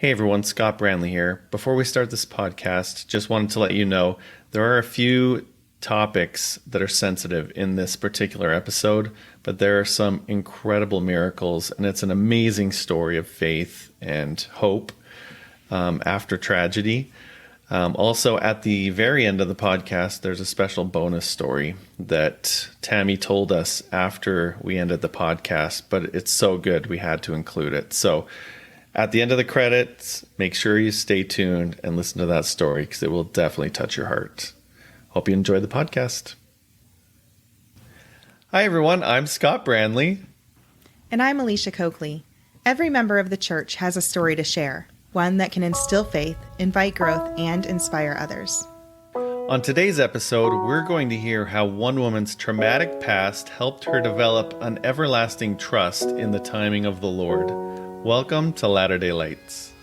Hey everyone, Scott Branley here. Before we start this podcast, just wanted to let you know there are a few topics that are sensitive in this particular episode, but there are some incredible miracles, and it's an amazing story of faith and hope after tragedy. Also, at the very end of the podcast, there's a special bonus story that Tammy told us after we ended the podcast, but it's so good we had to include it. So at the end of the credits, make sure you stay tuned and listen to that story because it will definitely touch your heart. Hope you enjoy the podcast. Hi, everyone. I'm Scott Branley. And I'm Alicia Coakley. Every member of the church has a story to share, one that can instill faith, invite growth, and inspire others. On today's episode, we're going to hear how one woman's traumatic past helped her develop an everlasting trust in the timing of the Lord. Welcome to Latter-day Lights.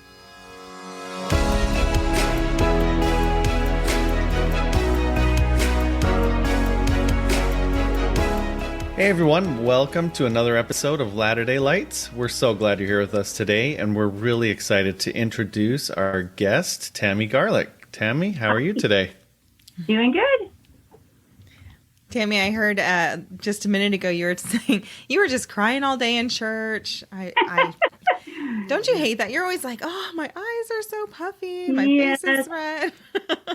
Hey everyone, welcome to another episode of Latter-day Lights. We're so glad you're here with us today, and we're really excited to introduce our guest, Tammy Garlick. Tammy, how are you today? Doing good. Tammy, I heard just a minute ago you were saying you were just crying all day in church. I don't you hate that? You're always like, oh, my eyes are so puffy. My face is red.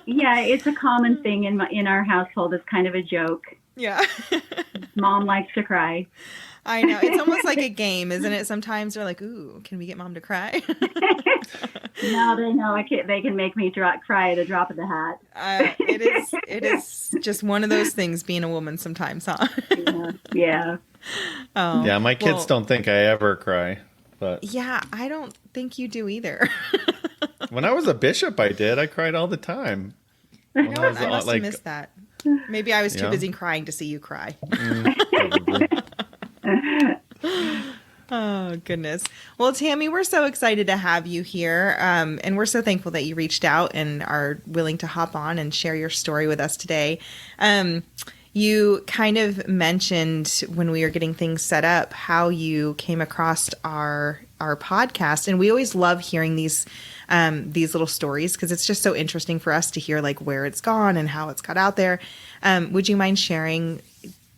Yeah, it's a common thing in our household. It's kind of a joke. Yeah. Mom likes to cry. I know. It's almost like a game, isn't it? Sometimes they're like, ooh, can we get mom to cry? No, they know they can make me cry at a drop of the hat. It is just one of those things being a woman sometimes, huh? Yeah. Oh, yeah, my kids don't think I ever cry. But yeah, I don't think you do either. when I was a bishop, I did. I cried all the time. I must have missed that. Maybe I was too busy crying to see you cry. Probably. Oh, goodness. Well, Tammy, we're so excited to have you here. And we're so thankful that you reached out and are willing to hop on and share your story with us today. You kind of mentioned when we were getting things set up how you came across our podcast. And we always love hearing these little stories because it's just so interesting for us to hear like where it's gone and how it's got out there. Would you mind sharing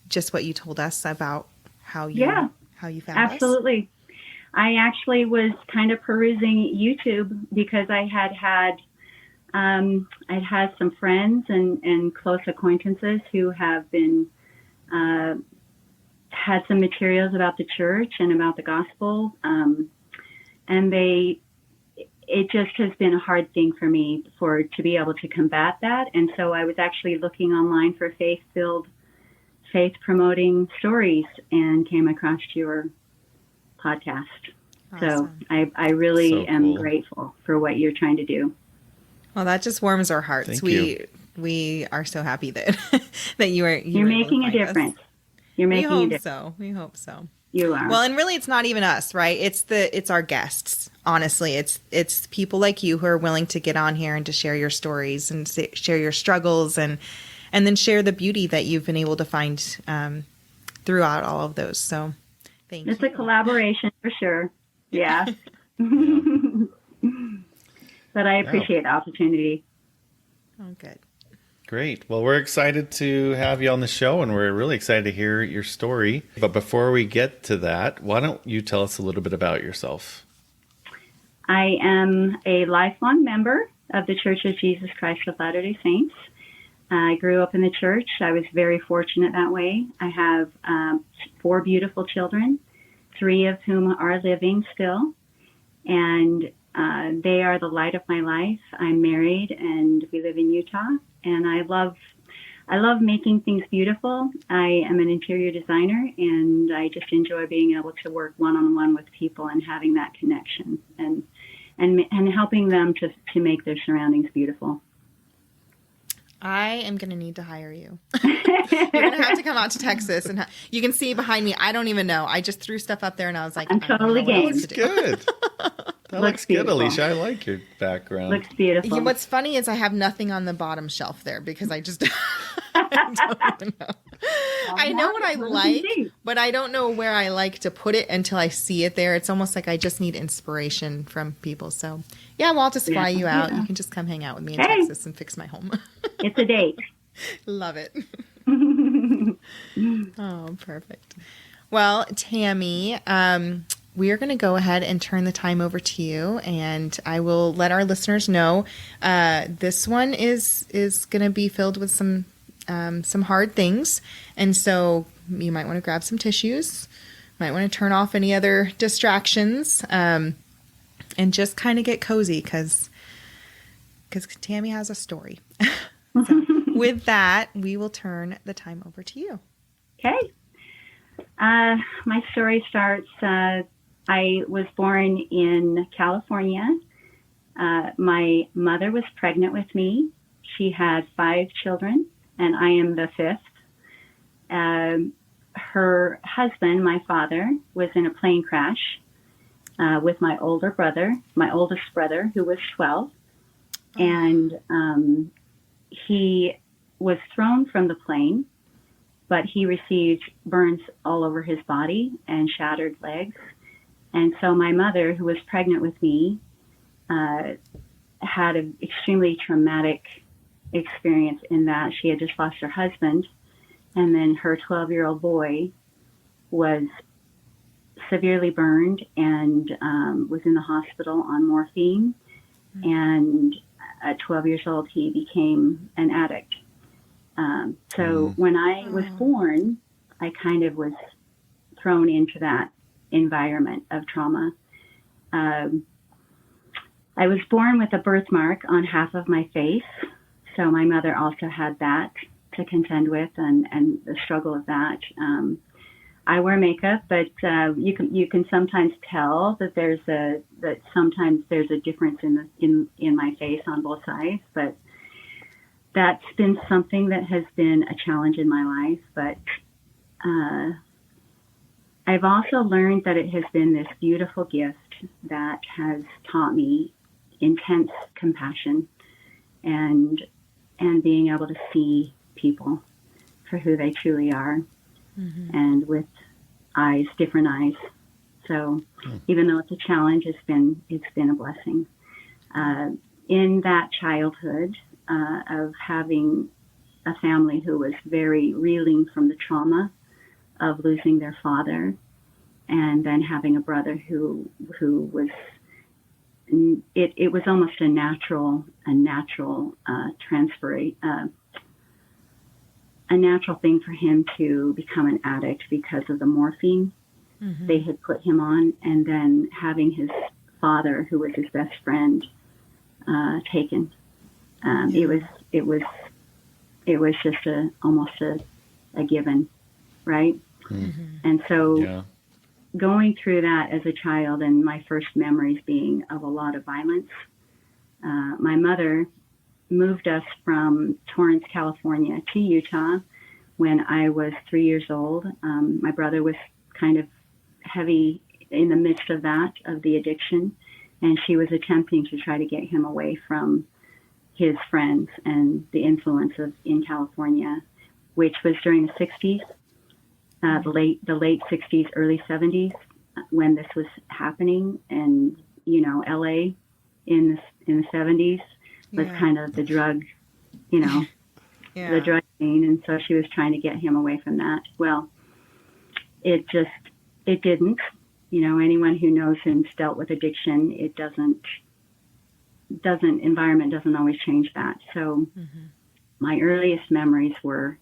just what you told us about how you found us? Absolutely. I actually was kind of perusing YouTube because I'd had some friends and close acquaintances who have been had some materials about the church and about the gospel, and it just has been a hard thing for me to be able to combat that. And so I was actually looking online for faith-promoting stories and came across your podcast. Awesome. So I really am grateful for what you're trying to do. Well, that just warms our hearts. Thank you. We are so happy that that you're making a difference. You're making a difference. We hope so. You are. Well, and really it's not even us, right? It's our guests. Honestly, it's people like you who are willing to get on here and to share your stories and share your struggles and then share the beauty that you've been able to find throughout all of those. So thank you. It's a collaboration for sure. Yeah. But I appreciate the opportunity. Oh, good. Great. Well, we're excited to have you on the show, and we're really excited to hear your story. But before we get to that, why don't you tell us a little bit about yourself? I am a lifelong member of the Church of Jesus Christ of Latter-day Saints. I grew up in the church. I was very fortunate that way. I have 4 beautiful children, 3 of whom are living still, and they are the light of my life. I'm married, and we live in Utah, and I love making things beautiful. I am an interior designer, and I just enjoy being able to work one-on-one with people and having that connection and helping them to make their surroundings beautiful. I am going to need to hire you. You're going to have to come out to Texas. And you can see behind me, I don't even know. I just threw stuff up there and I was like, I'm totally game. That looks good. That looks good, Alicia. I like your background. Looks beautiful. What's funny is I have nothing on the bottom shelf there because I just I don't know. I know what I like, but I don't know where I like to put it until I see it there. It's almost like I just need inspiration from people. So, yeah, well, I'll just fly you out. You can just come hang out with me in Texas and fix my home. It's a date. Love it. Oh, perfect. Well, Tammy, we are going to go ahead and turn the time over to you, and I will let our listeners know this one is going to be filled with some hard things, and so you might want to grab some tissues, might want to turn off any other distractions, and just kind of get cozy because Tammy has a story. So, with that, we will turn the time over to you. Okay. My story starts, I was born in California. My mother was pregnant with me. She had 5 children, and I am the 5th. Her husband, my father, was in a plane crash with my oldest brother, who was 12. And he was thrown from the plane, but he received burns all over his body and shattered legs. And so my mother, who was pregnant with me, had an extremely traumatic experience in that she had just lost her husband, and then her 12-year-old boy was severely burned and was in the hospital on morphine. Mm-hmm. And at 12 years old, he became an addict. So when I was born, I kind of was thrown into that environment of trauma. I was born with a birthmark on half of my face. So my mother also had that to contend with and the struggle of that. I wear makeup, but you can sometimes tell that sometimes there's a difference in my face on both sides, but that's been something that has been a challenge in my life. But I've also learned that it has been this beautiful gift that has taught me intense compassion and being able to see people for who they truly are, mm-hmm. and with different eyes. So even though it's a challenge, it's been a blessing. In that childhood of having a family who was very reeling from the trauma of losing their father, and then having a brother who was, it was almost a natural a natural thing for him to become an addict because of the morphine mm-hmm. they had put him on, and then having his father, who was his best friend, taken. It was just almost a given, right? Mm-hmm. And so going through that as a child, and my first memories being of a lot of violence, my mother moved us from Torrance, California to Utah when I was 3 years old. My brother was kind of heavy in the midst of the addiction, and she was attempting to try to get him away from his friends and the influence in California, which was during the 60s, the late 60s, early 70s, when this was happening. And, LA in the 70s was kind of the drug, the drug scene. And so she was trying to get him away from that. Well, it didn't. Anyone who knows him's dealt with addiction, environment doesn't always change that. So mm-hmm. my earliest memories were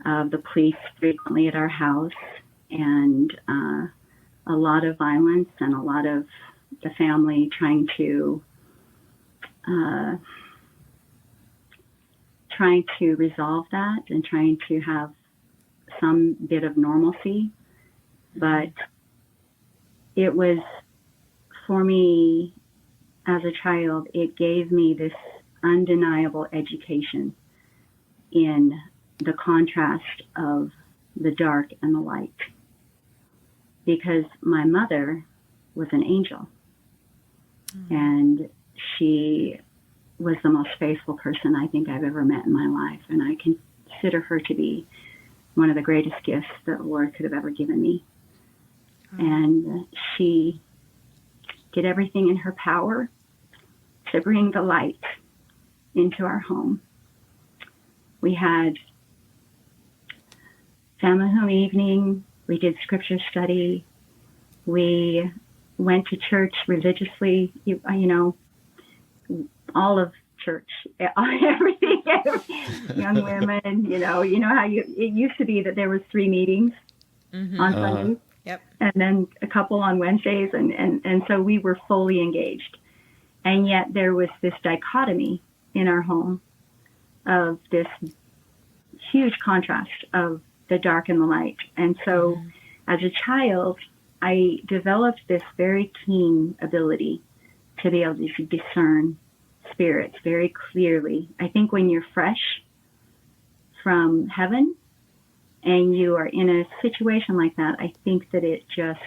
of the police frequently at our house, and a lot of violence, and a lot of the family trying to resolve that and trying to have some bit of normalcy. But it was, for me as a child, it gave me this undeniable education in the contrast of the dark and the light. Because my mother was an angel, and she was the most faithful person I think I've ever met in my life. And I can consider her to be one of the greatest gifts that the Lord could have ever given me. And she did everything in her power to bring the light into our home. We had family home evening. We did scripture study. We went to church religiously, you know, all of church, everything, young women, you know how it used to be that there was 3 meetings on Sundays. Yep. And then a couple on Wednesdays. And so we were fully engaged. And yet there was this dichotomy in our home of this huge contrast of the dark and the light. And so as a child, I developed this very keen ability to be able to discern spirits very clearly. I think when you're fresh from heaven and you are in a situation like that, I think that it's just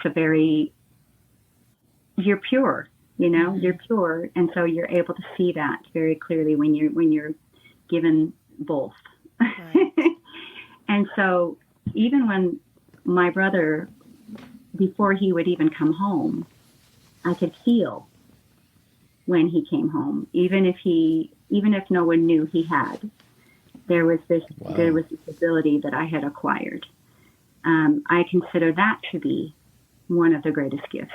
a very, you're pure, you know, you're pure. And so you're able to see that very clearly when you're given both. Right. And so even when my brother, before he would even come home, I could feel when he came home, even if no one knew he had, there was this ability that I had acquired. I consider that to be one of the greatest gifts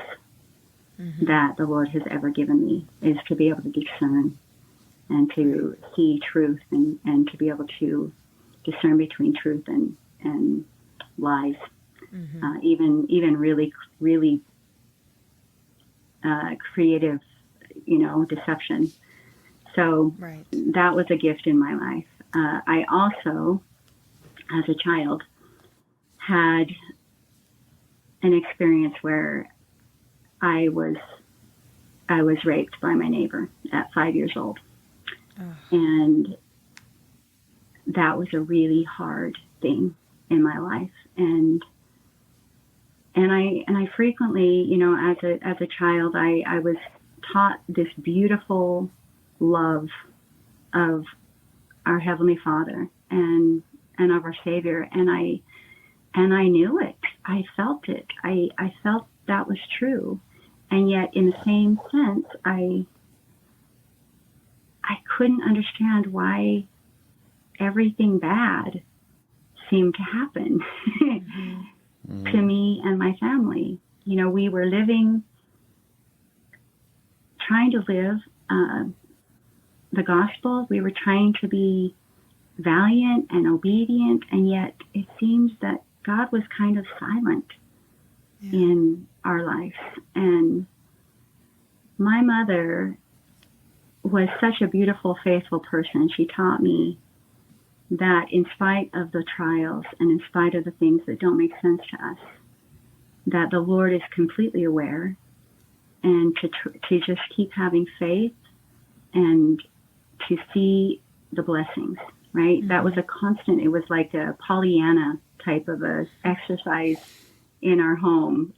that the Lord has ever given me, is to be able to discern and to see truth and to be able to discern between truth and lies, even really, really creative, you know, deception. So that was a gift in my life. I also, as a child, had an experience where I was raped by my neighbor at 5 years old. And that was a really hard thing in my life. And I frequently, you know, as a child, I was taught this beautiful love of our Heavenly Father and of our Savior. And I knew it. I felt it. I felt that was true. And yet in the same sense, I couldn't understand why everything bad seemed to happen to me and my family. You know, we were trying to live the gospel. We were trying to be valiant and obedient, and yet it seems that God was kind of silent in our life. And my mother was such a beautiful, faithful person. She taught me that in spite of the trials and in spite of the things that don't make sense to us, that the Lord is completely aware, and to just keep having faith and to see the blessings, right? That was a constant. It was like a Pollyanna type of a exercise in our home.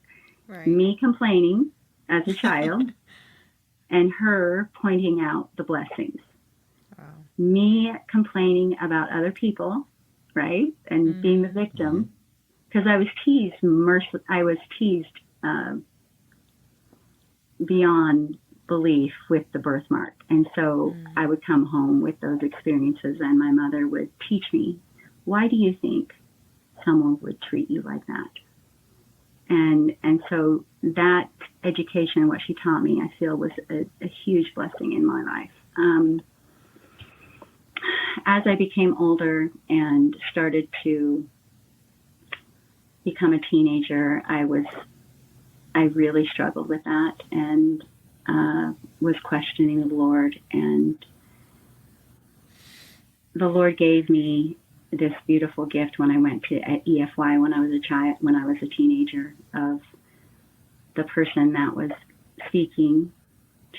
Right. Me complaining as a child and her pointing out the blessings. Wow. Me complaining about other people, right? And being the victim, because I was teased beyond belief with the birthmark. And so I would come home with those experiences, and my mother would teach me, why do you think someone would treat you like that? And so that education and what she taught me, I feel, was a huge blessing in my life. As I became older and started to become a teenager, I really struggled with that and was questioning the Lord. And the Lord gave me this beautiful gift when I went to EFY when I was a teenager, of the person that was speaking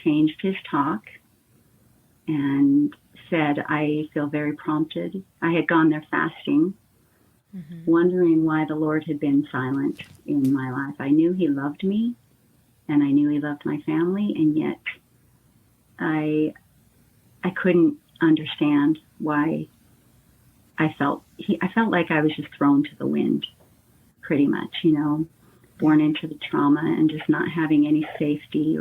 changed his talk and said, I feel very prompted. I had gone there fasting, wondering why the Lord had been silent in my life. I knew he loved me and I knew he loved my family, and yet I couldn't understand why I felt like I was just thrown to the wind, pretty much, born into the trauma and just not having any safety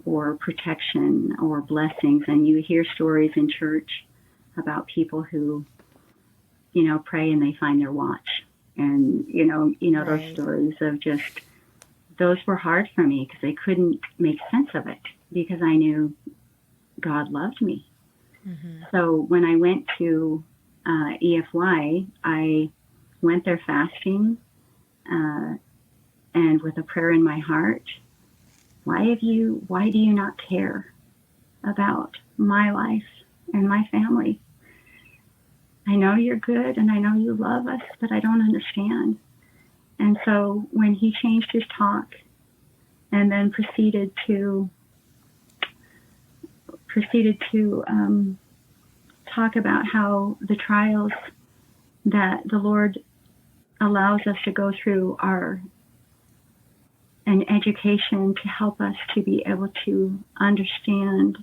or protection or blessings. And you hear stories in church about people who, pray and they find their watch. And, Right. those stories of just, those were hard for me because I couldn't make sense of it because I knew God loved me. Mm-hmm. So when I went to EFY, I went there fasting and with a prayer in my heart. Why do you not care about my life and my family? I know you're good and I know you love us, but I don't understand. And so when he changed his talk and then proceeded to talk about how the trials that the Lord allows us to go through are an education to help us to be able to understand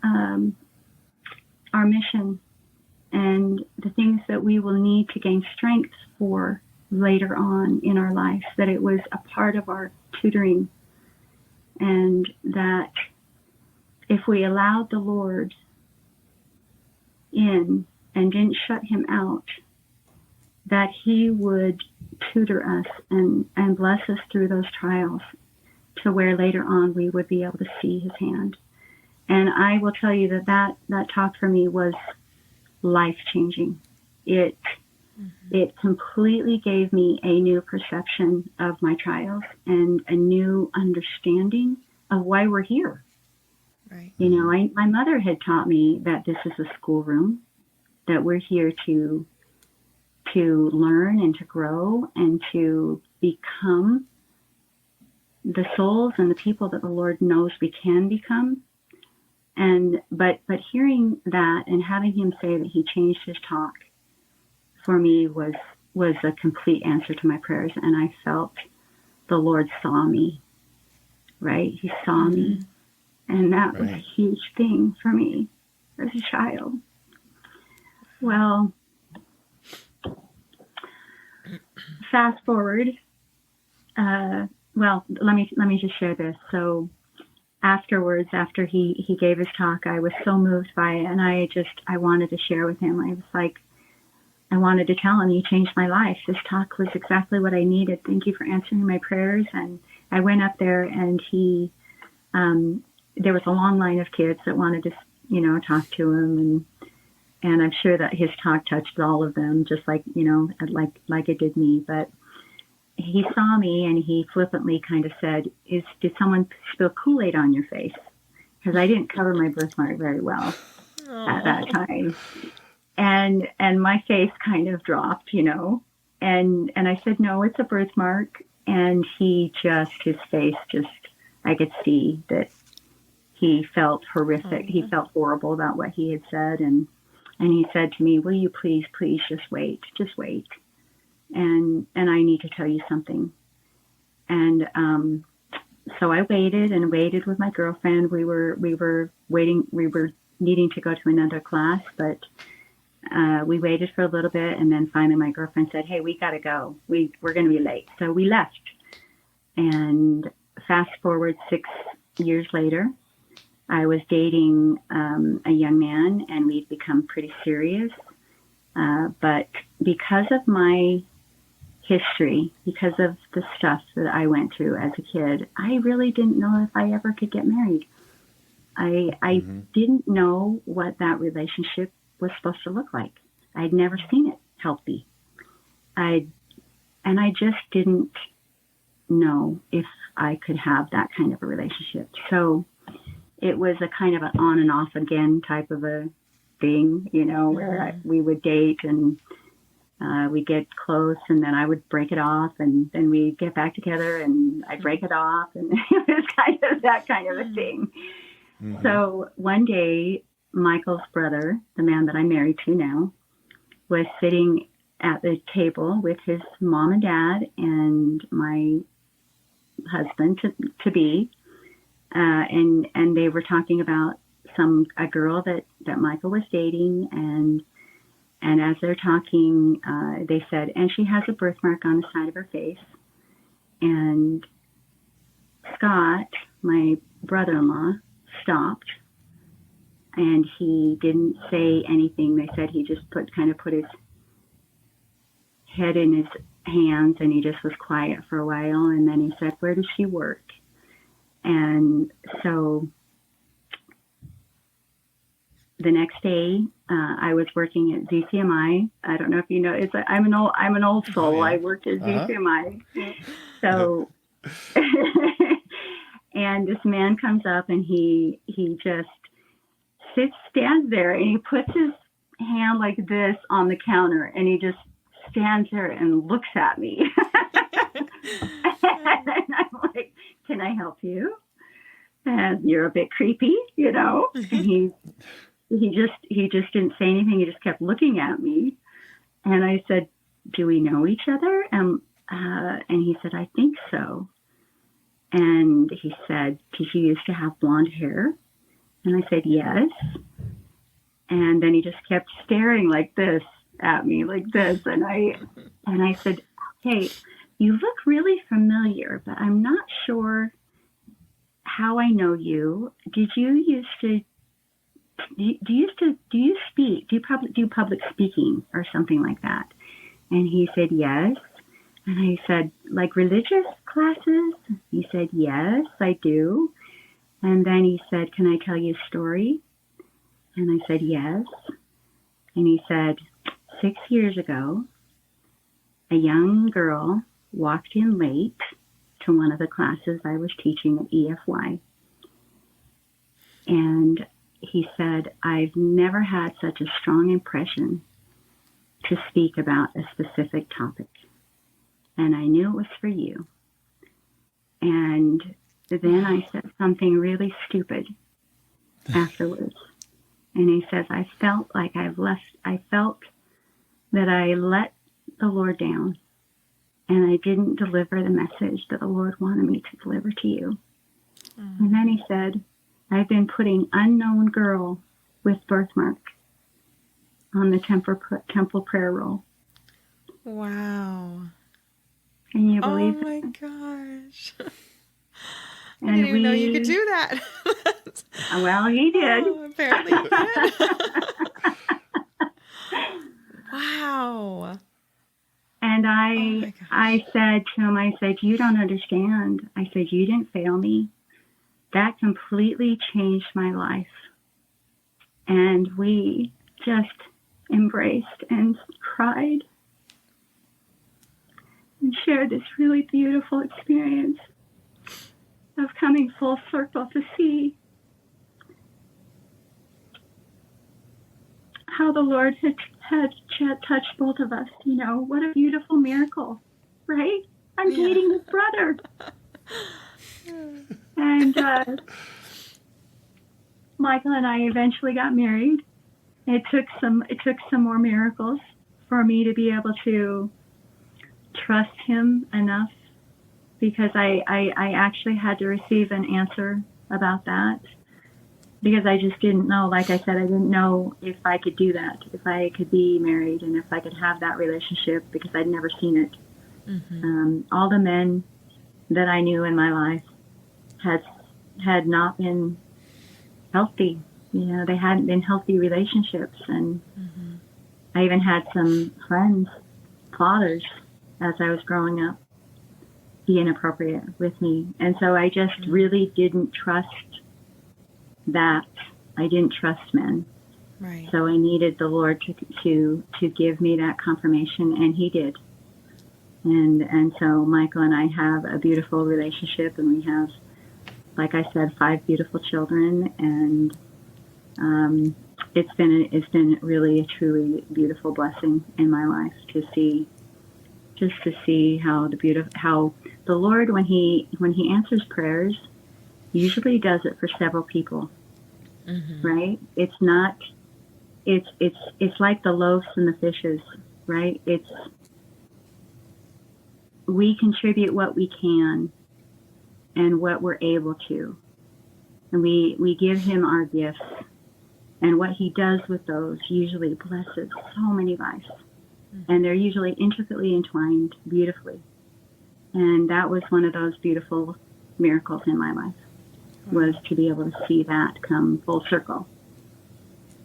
our mission and the things that we will need to gain strength for later on in our lives, that it was a part of our tutoring, and that if we allowed the Lord in and didn't shut him out, that he would tutor us and bless us through those trials to where later on we would be able to see his hand. And I will tell you that talk for me was life-changing. It completely gave me a new perception of my trials and a new understanding of why we're here. Right. My mother had taught me that this is a schoolroom, that we're here to learn and to grow and to become the souls and the people that the Lord knows we can become. But hearing that and having him say that he changed his talk for me was a complete answer to my prayers. And I felt the Lord saw me, right? He saw me. And that was a huge thing for me as a child. Well, fast forward. Let me just share this. So afterwards, after he gave his talk, I was so moved by it, and I wanted to share with him. I was like, I wanted to tell him, you changed my life. This talk was exactly what I needed. Thank you for answering my prayers. And I went up there, and there was a long line of kids that wanted to, talk to him, and I'm sure that his talk touched all of them, just like it did me. But he saw me, and he flippantly kind of said, did someone spill Kool-Aid on your face? Because I didn't cover my birthmark very well at that time. And my face kind of dropped, and I said, no, it's a birthmark. And his face I could see that he felt horrific. He felt horrible about what he had said. And he said to me, will you please just wait. And I need to tell you something. And so I waited with my girlfriend. We were waiting. We were needing to go to another class, but we waited for a little bit, and then finally my girlfriend said, hey, we got to go. We're going to be late. So we left. And fast forward 6 years later, I was dating a young man, and we'd become pretty serious. But because of my history, because of the stuff that I went through as a kid, I really didn't know if I ever could get married. I didn't know what that relationship was supposed to look like. I'd never seen it healthy. I just didn't know if I could have that kind of a relationship. So it was a kind of an on and off again type of a thing, where we would date and we'd get close, and then I would break it off, and then we'd get back together, and I'd break it off, and it was kind of that kind of a thing. Mm-hmm. So one day, Michael's brother, the man that I'm married to now, was sitting at the table with his mom and dad and my husband to be, and they were talking about a girl that Michael was dating, and as they're talking, they said, and she has a birthmark on the side of her face. And Scott, my brother-in-law, stopped, and he didn't say anything. They said he just put his head in his hands, and he just was quiet for a while. And then he said, "Where does she work?" And so the next day, I was working at ZCMI. I don't know if you know. I'm an old soul. Oh, yeah. I worked at ZCMI. So, and this man comes up, and he just stands there, and he puts his hand like this on the counter, and he just stands there and looks at me. And I'm like, "Can I help you?" And you're a bit creepy, you know. And he just didn't say anything. He just kept looking at me. And I said, "Do we know each other?" And he said, "I think so." And he said, "Did you used to have blonde hair?" And I said, "Yes." And then he just kept staring like this at me, like this. And I said, "Hey, you look really familiar, but I'm not sure how I know you. Do you speak? Do you do public speaking or something like that?" And he said, "Yes." And I said, "Like religious classes?" He said, "Yes, I do." And then he said, "Can I tell you a story?" And I said, "Yes." And he said, 6 years ago, a young girl walked in late to one of the classes I was teaching at EFY. And he said, "I've never had such a strong impression to speak about a specific topic. And I knew it was for you." And then I said something really stupid afterwards. And he says, I felt that I let the Lord down, and I didn't deliver the message that the Lord wanted me to deliver to you. And then he said, "I've been putting unknown girl with birthmark on the temple prayer roll." Wow. Can you believe Oh my that? gosh. I And didn't even know you could do that. Well, he did. Oh, apparently you did. Wow. And my gosh. I said to him, I said, "You don't understand." I said, "You didn't fail me. That completely changed my life." And we just embraced and cried and shared this really beautiful experience of coming full circle to see how the Lord had touched both of us. You know, what a beautiful miracle, right? I'm dating his brother. And Michael and I eventually got married. It took some more miracles for me to be able to trust him enough, because I actually had to receive an answer about that, because I just didn't know. Like I said, I didn't know if I could do that, if I could be married, and if I could have that relationship, because I'd never seen it. All the men that I knew in my life had not been healthy. You know, they hadn't been healthy relationships. And I even had some friends, fathers, as I was growing up, be inappropriate with me. And so I just really didn't trust that. I didn't trust men. Right. So I needed the Lord to give me that confirmation, and he did. And so Michael and I have a beautiful relationship, and we have, like I said, 5 beautiful children, and it's been really a truly beautiful blessing in my life to see how the Lord, when he answers prayers, usually does it for several people. Right? It's not. It's like the loaves and the fishes, right? We contribute what we can and what we're able to. And we give him our gifts. And what he does with those usually blesses so many lives. And they're usually intricately entwined beautifully. And that was one of those beautiful miracles in my life, was to be able to see that come full circle.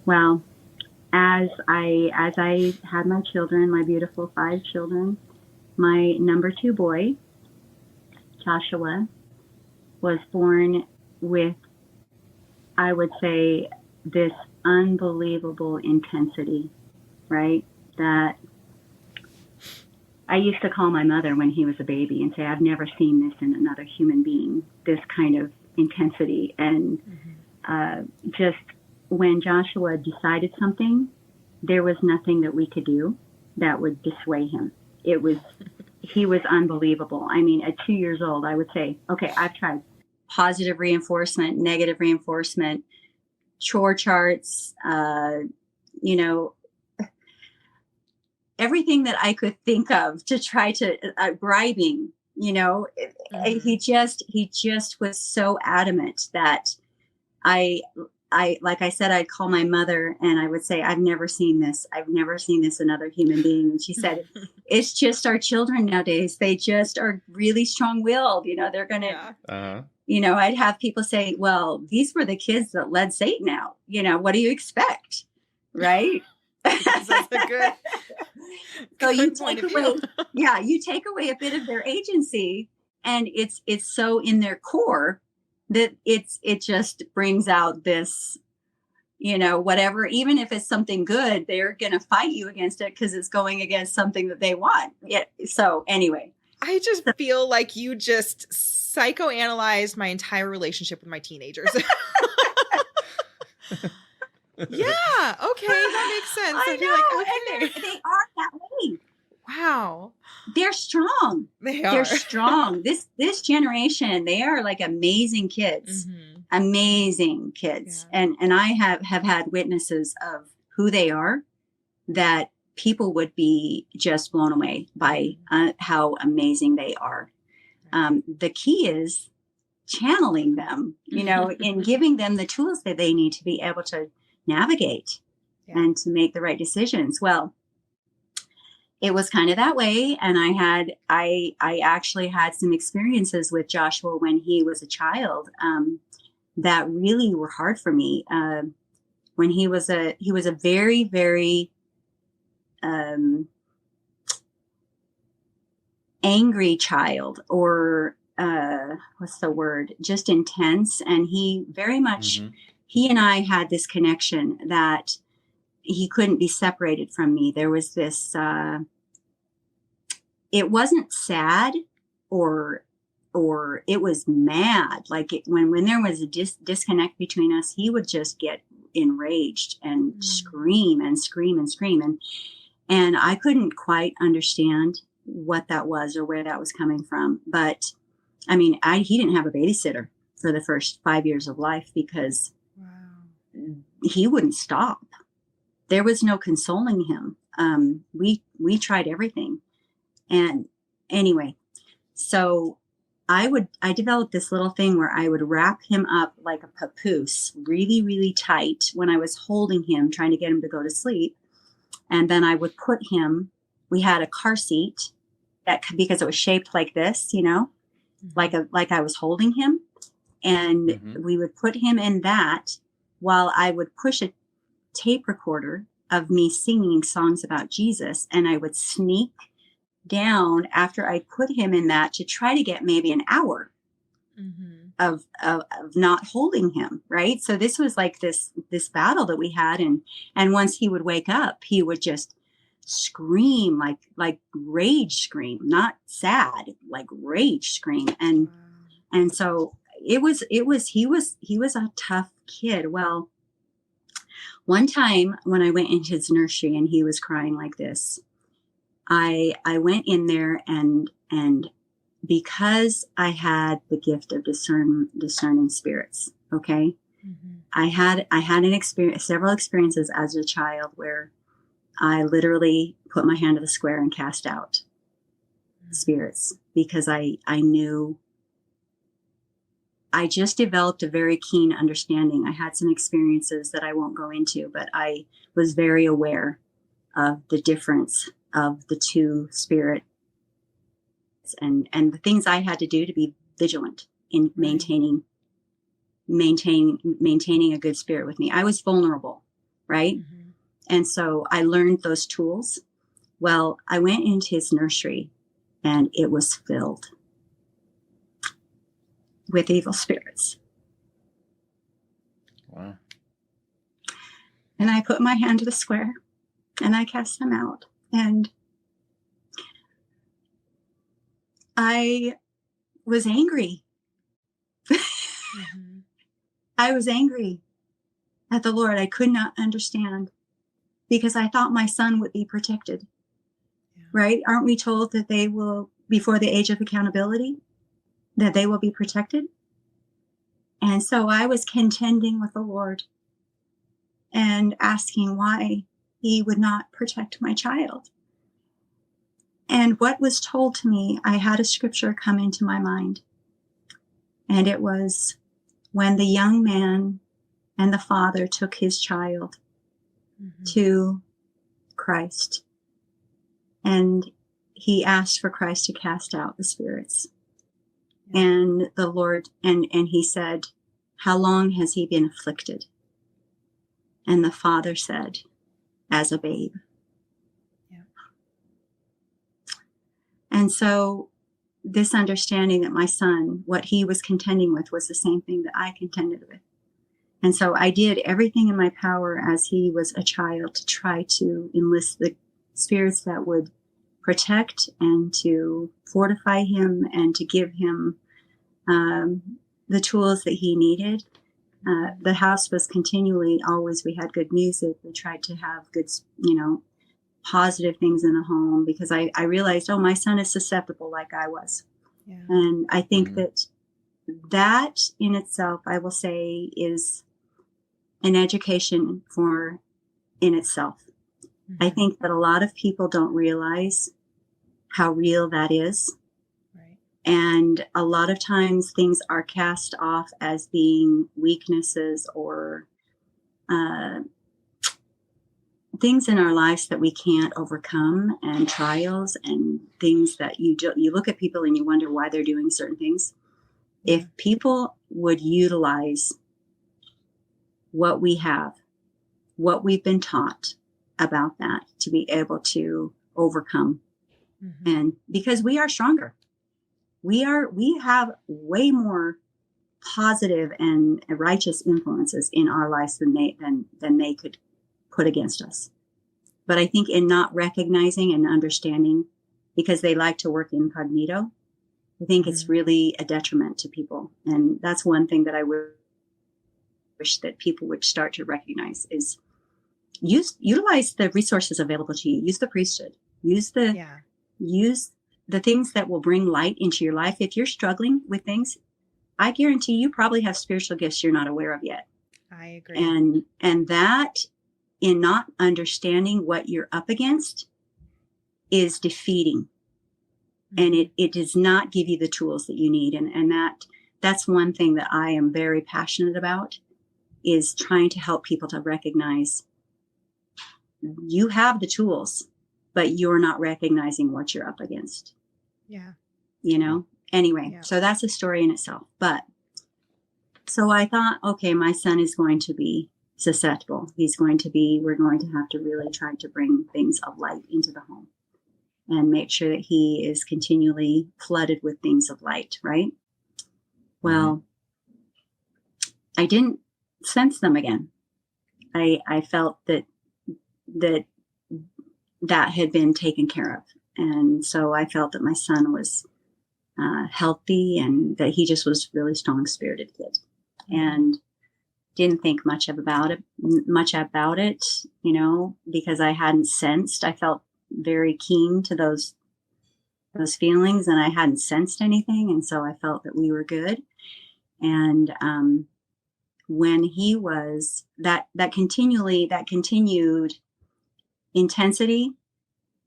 Well, as I had my children, my beautiful 5 children, my number 2 boy, Joshua, was born with, I would say, this unbelievable intensity, right? That I used to call my mother when he was a baby and say, I've never seen this in another human being, this kind of intensity. And just when Joshua decided something, there was nothing that we could do that would dissuade him. He was unbelievable. I mean, at 2 years old, I would say, okay, I've tried positive reinforcement, negative reinforcement, chore charts, everything that I could think of to try to bribing, he just was so adamant that I, like I said, I'd call my mother and I would say, I've never seen this. I've never seen this in another human being. And she said, it's just our children nowadays. They just are really strong-willed. They're going to, I'd have people say, well, these were the kids that led Satan out. What do you expect? Right? That's a good So you take away, you take away a bit of their agency, and it's so in their core that it just brings out this, whatever, even if it's something good, they're going to fight you against it because it's going against something that they want. Yeah. So anyway, I just feel like you just psychoanalyzed my entire relationship with my teenagers. Yeah. Okay. That makes sense. I know. Okay. They are that way. Wow. They're strong. They're strong. This generation, they are like amazing kids. Mm-hmm. Amazing kids. Yeah. And I have had witnesses of who they are that people would be just blown away by how amazing they are. The key is channeling them, and giving them the tools that they need to be able to navigate and to make the right decisions. Well, it was kind of that way. And I actually had some experiences with Joshua when he was a child that really were hard for me. When he was a very, very angry child, or what's the word? Just intense. And he very much, he and I had this connection that he couldn't be separated from me. There was this, it wasn't sad or it was mad. Like when there was a disconnect between us, he would just get enraged and scream and scream and scream. And I couldn't quite understand what that was or where that was coming from. But I mean, he didn't have a babysitter for the first 5 years of life because he wouldn't stop. There was no consoling him. We tried everything. And anyway, so I developed this little thing where I would wrap him up like a papoose, really, really tight when I was holding him, trying to get him to go to sleep. And then I would put him, we had a car seat because it was shaped like this, like I was holding him. And we would put him in that while I would push a tape recorder of me singing songs about Jesus. And I would sneak down after I put him in that to try to get maybe an hour of not holding him. Right. So this was like this battle that we had. And once he would wake up, he would just scream, like rage scream, not sad, like rage scream. And so he was a tough kid. Well, one time when I went into his nursery and he was crying like this, I went in there and because I had the gift of discerning spirits. Okay. I had several experiences as a child where I literally put my hand to the square and cast out spirits because I knew I just developed a very keen understanding. I had some experiences that I won't go into, but I was very aware of the difference of the two spirits and the things I had to do to be vigilant in maintaining a good spirit with me. I was vulnerable, right? Mm-hmm. And so I learned those tools. Well, I went into his nursery and it was filled with evil spirits. Wow. And I put my hand to the square and I cast them out. And I was angry. Mm-hmm. I was angry at the Lord. I could not understand because I thought my son would be protected. Yeah. Right? Aren't we told that they will, before the age of accountability, that they will be protected? And so I was contending with the Lord and asking why he would not protect my child. And what was told to me, I had a scripture come into my mind. And it was when the young man and the father took his child mm-hmm. to Christ. And he asked for Christ to cast out the spirits. Yeah. And the Lord, and he said, how long has he been afflicted? And the father said, as a babe. Yeah. And so this understanding that my son, what he was contending with was the same thing that I contended with. And so I did everything in my power as he was a child to try to enlist the spirits that would protect and to fortify him and to give him the tools that he needed. The house was continually, always, we had good music. We tried to have good, positive things in the home because I realized, my son is susceptible like I was. Yeah. And I think mm-hmm. that in itself, I will say, is an education in itself. Mm-hmm. I think that a lot of people don't realize how real that is. Right. And a lot of times things are cast off as being weaknesses or things in our lives that we can't overcome, and trials and things that you look at people and you wonder why they're doing certain things. If people would utilize what we have, what we've been taught about that to be able to overcome. Mm-hmm. And because we are stronger, we have way more positive and righteous influences in our lives than they could put against us. But I think in not recognizing and understanding, because they like to work incognito, I think mm-hmm. it's really a detriment to people. And that's one thing that I wish that people would start to recognize is utilize the resources available to you. Use the priesthood. Use the things that will bring light into your life. If you're struggling with things, I guarantee you probably have spiritual gifts you're not aware of yet. I agree. And that, in not understanding what you're up against, is defeating. Mm-hmm. And it does not give you the tools that you need. And that's one thing that I am very passionate about, is trying to help people to recognize you have the tools, but you're not recognizing what you're up against. Yeah. Anyway, yeah. So that's a story in itself. But so I thought, okay, my son is going to be susceptible. We're going to have to really try to bring things of light into the home and make sure that he is continually flooded with things of light, right? Well, I didn't sense them again. I felt that had been taken care of. And so I felt that my son was healthy and that he just was really strong-spirited kid. And didn't think much about it, because I hadn't sensed. I felt very keen to those feelings, and I hadn't sensed anything. And so I felt that we were good. And when he was that continued intensity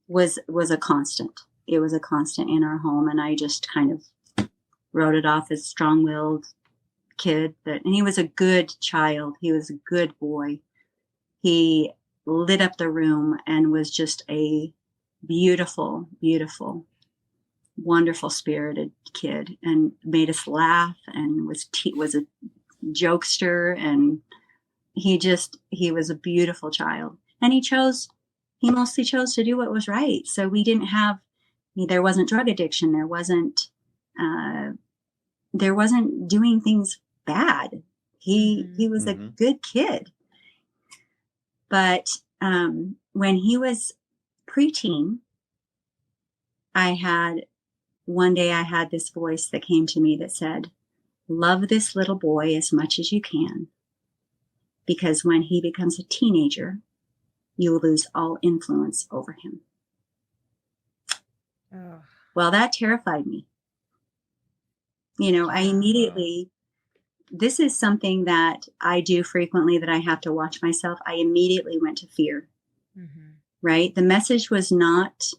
was a constant. It was a constant in our home, and I just kind of wrote it off as strong-willed, kid and he was a good child. He was a good boy. He lit up the room and was just a beautiful, beautiful, wonderful spirited kid, and made us laugh, and was a jokester, and he was a beautiful child. And he mostly chose to do what was right. So there wasn't drug addiction. There wasn't doing things bad. He was a good kid. But when he was preteen, one day I had this voice that came to me that said, love this little boy as much as you can, because when he becomes a teenager, you will lose all influence over him. Oh. Well, that terrified me. I immediately, this is something that I do frequently, that I have to watch myself. I immediately went to fear, right? The message was not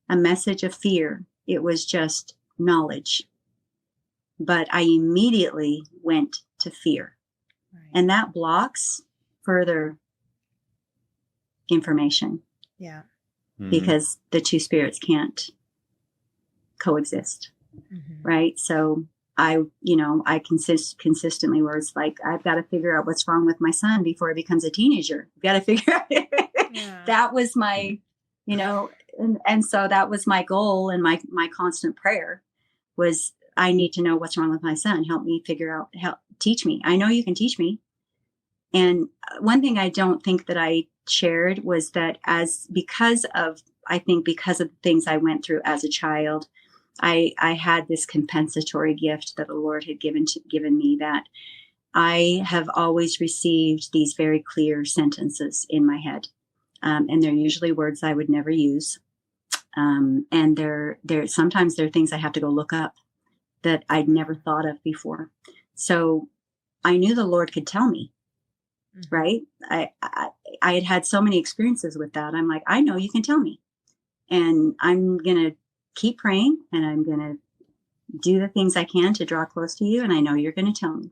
a message of fear. It was just knowledge. But I immediately went to fear. Right. And that blocks further information. Yeah. Because the two spirits can't coexist. Right? So I consistently, where it's like, I've got to figure out what's wrong with my son before he becomes a teenager. I've got to figure out. That was my, and so that was my goal, and my constant prayer was, I need to know what's wrong with my son. Help me figure out, teach me. I know you can teach me. And one thing I don't think that I shared was that because of the things I went through as a child, I had this compensatory gift that the Lord had given me, that I have always received these very clear sentences in my head. And they're usually words I would never use. And sometimes they're things I have to go look up that I'd never thought of before. So I knew the Lord could tell me, right? I had so many experiences with that. I'm like, I know you can tell me, and I'm going to keep praying, and I'm going to do the things I can to draw close to you. And I know you're going to tell me.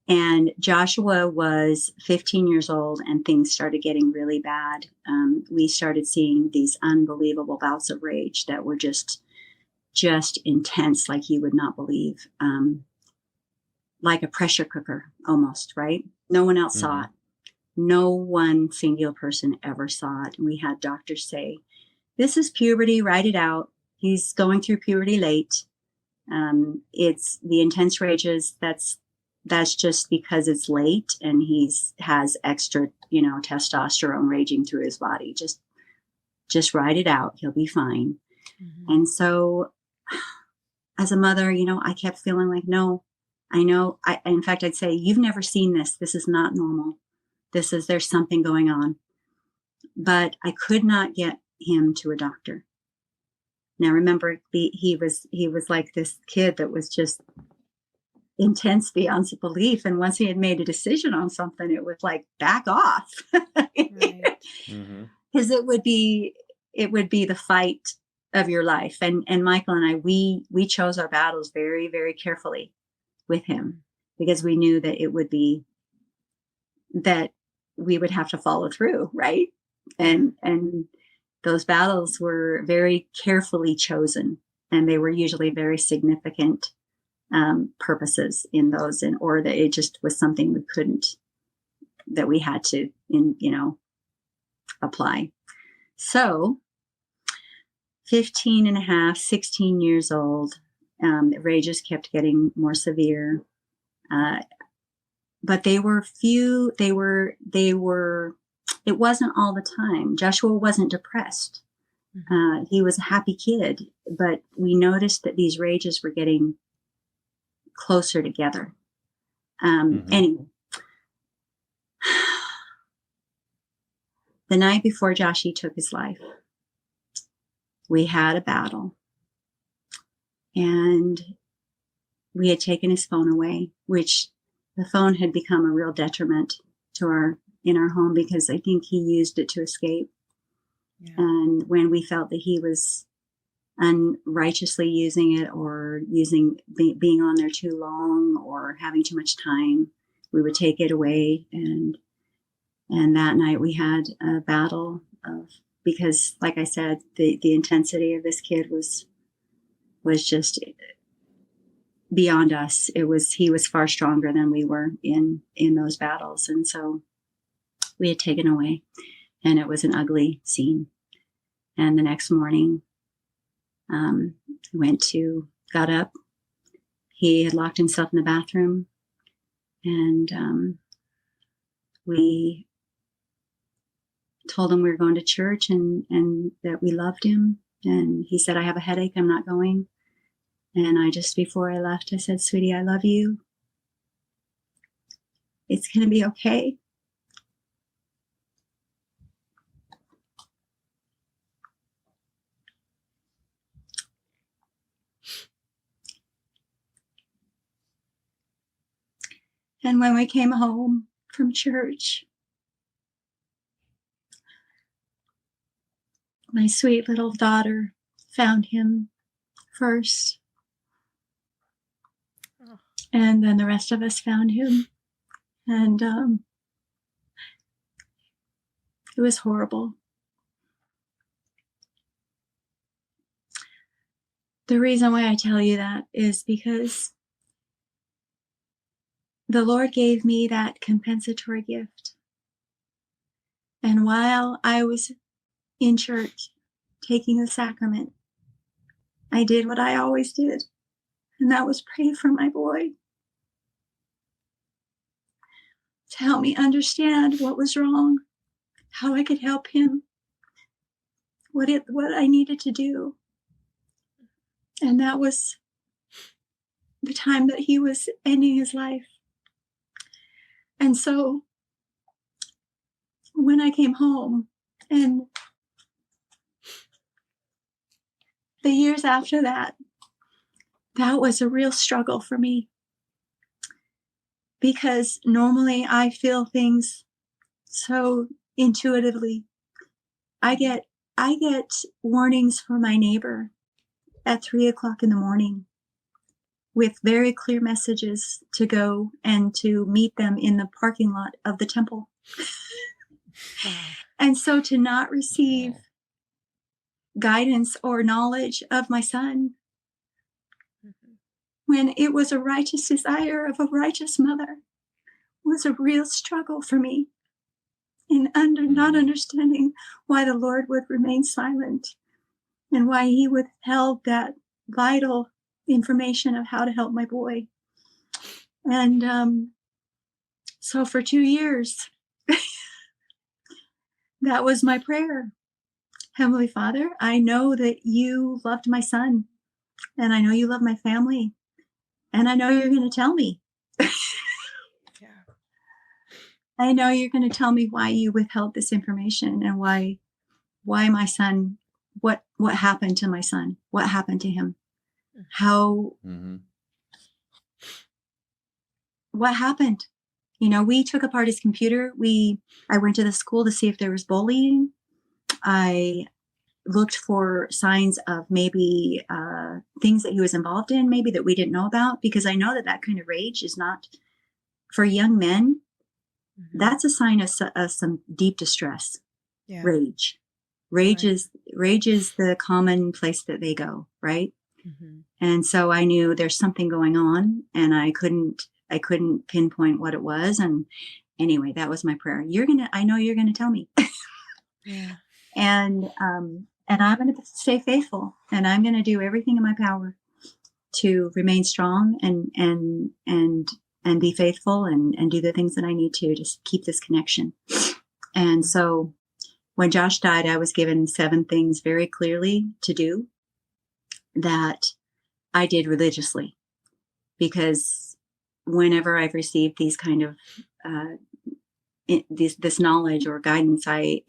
And Joshua was 15 years old, and things started getting really bad. We started seeing these unbelievable bouts of rage that were just intense, like you would not believe, like a pressure cooker almost, right? No one else saw it. No one single person ever saw it. And we had doctors say, this is puberty, write it out. He's going through puberty late. It's the intense rages. That's just because it's late, and has extra, testosterone raging through his body. Just write it out. He'll be fine. And so as a mother, I kept feeling like, no, I know. In fact, I'd say, you've never seen this. This is not normal. There's something going on. But I could not get him to a doctor. Now, remember, he was like this kid that was just intense beyond belief. And once he had made a decision on something, it was like, back off. Right. Because it would be the fight of your life. And Michael and I, we chose our battles very, very carefully with him, because we knew that it would be that we would have to follow through. Right. And those battles were very carefully chosen, and they were usually very significant purposes in those, or that it just was something that we had to, apply. So 15 and a half, 16 years old, the rages kept getting more severe. But they were few, it wasn't all the time. Joshua wasn't depressed. He was a happy kid, but we noticed that these rages were getting closer together. Anyway, the night before Joshy took his life, we had a battle, and we had taken his phone away, which the phone had become a real detriment in our home, because I think he used it to escape. Yeah. And when we felt that he was unrighteously using it or being on there too long or having too much time, we would take it away. And that night we had a battle because, like I said, the intensity of this kid was just beyond us. He was far stronger than we were in those battles. And so we had taken away, and it was an ugly scene. And the next morning, got up. He had locked himself in the bathroom, and we told him we were going to church and that we loved him. And he said, "I have a headache. I'm not going." And before I left, I said, "Sweetie, I love you. It's going to be okay." And when we came home from church, my sweet little daughter found him first. Oh. And then the rest of us found him. And it was horrible. The reason why I tell you that is because the Lord gave me that compensatory gift. And while I was in church taking the sacrament, I did what I always did, and that was pray for my boy to help me understand what was wrong, how I could help him, what I needed to do. And that was the time that he was ending his life. And so when I came home, and the years after that, that was a real struggle for me, because normally I feel things so intuitively. I get warnings from my neighbor at 3:00 in the morning with very clear messages to go and to meet them in the parking lot of the temple. Wow. And so to not receive guidance or knowledge of my son, when it was a righteous desire of a righteous mother, was a real struggle for me in not understanding why the Lord would remain silent and why he withheld that vital information of how to help my boy. And so for 2 years, that was my prayer. Heavenly Father, I know that you loved my son, and I know you love my family, and I know you're going to tell me. Yeah. I know you're going to tell me why you withheld this information, and why my son, what happened to my son, what happened to him, how, what happened. You know, we took apart his computer. I went to the school to see if there was bullying. I looked for signs of maybe things that he was involved in, maybe that we didn't know about, because I know that kind of rage is not, for young men, that's a sign of some deep distress. Yeah. Rage right. is the common place that they go, right? And so I knew there's something going on, and I couldn't pinpoint what it was. And anyway, that was my prayer. I know you're gonna tell me. Yeah. And I'm going to stay faithful, and I'm going to do everything in my power to remain strong and be faithful and do the things that I need to keep this connection. And so when Josh died, I was given 7 things very clearly to do that I did religiously, because whenever I've received these kind of this knowledge or guidance, I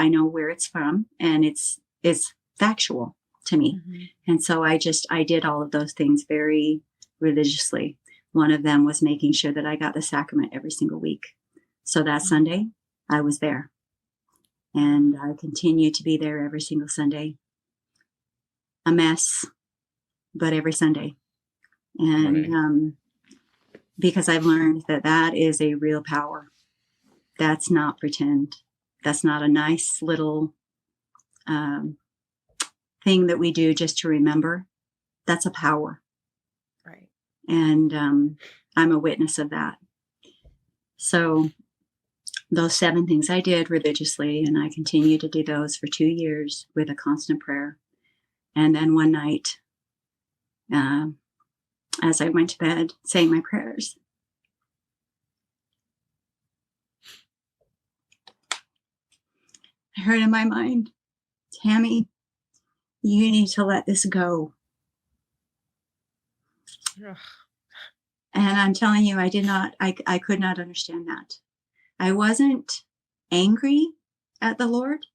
know where it's from, and it's factual to me. And so I did all of those things very religiously. One of them was making sure that I got the sacrament every single week. So that Sunday I was there, and I continue to be there every single Sunday a mess, but every Sunday. And Right. because I've learned that that is a real power. That's not pretend. That's not a nice little thing that we do just to remember. That's a power. Right. And I'm a witness of that. So those 7 things I did religiously, and I continued to do those for 2 years with a constant prayer. And then one night, as I went to bed saying my prayers, I heard in my mind, Tammy, you need to let this go. Ugh. And I'm telling you, I could not understand that. I wasn't angry at the Lord.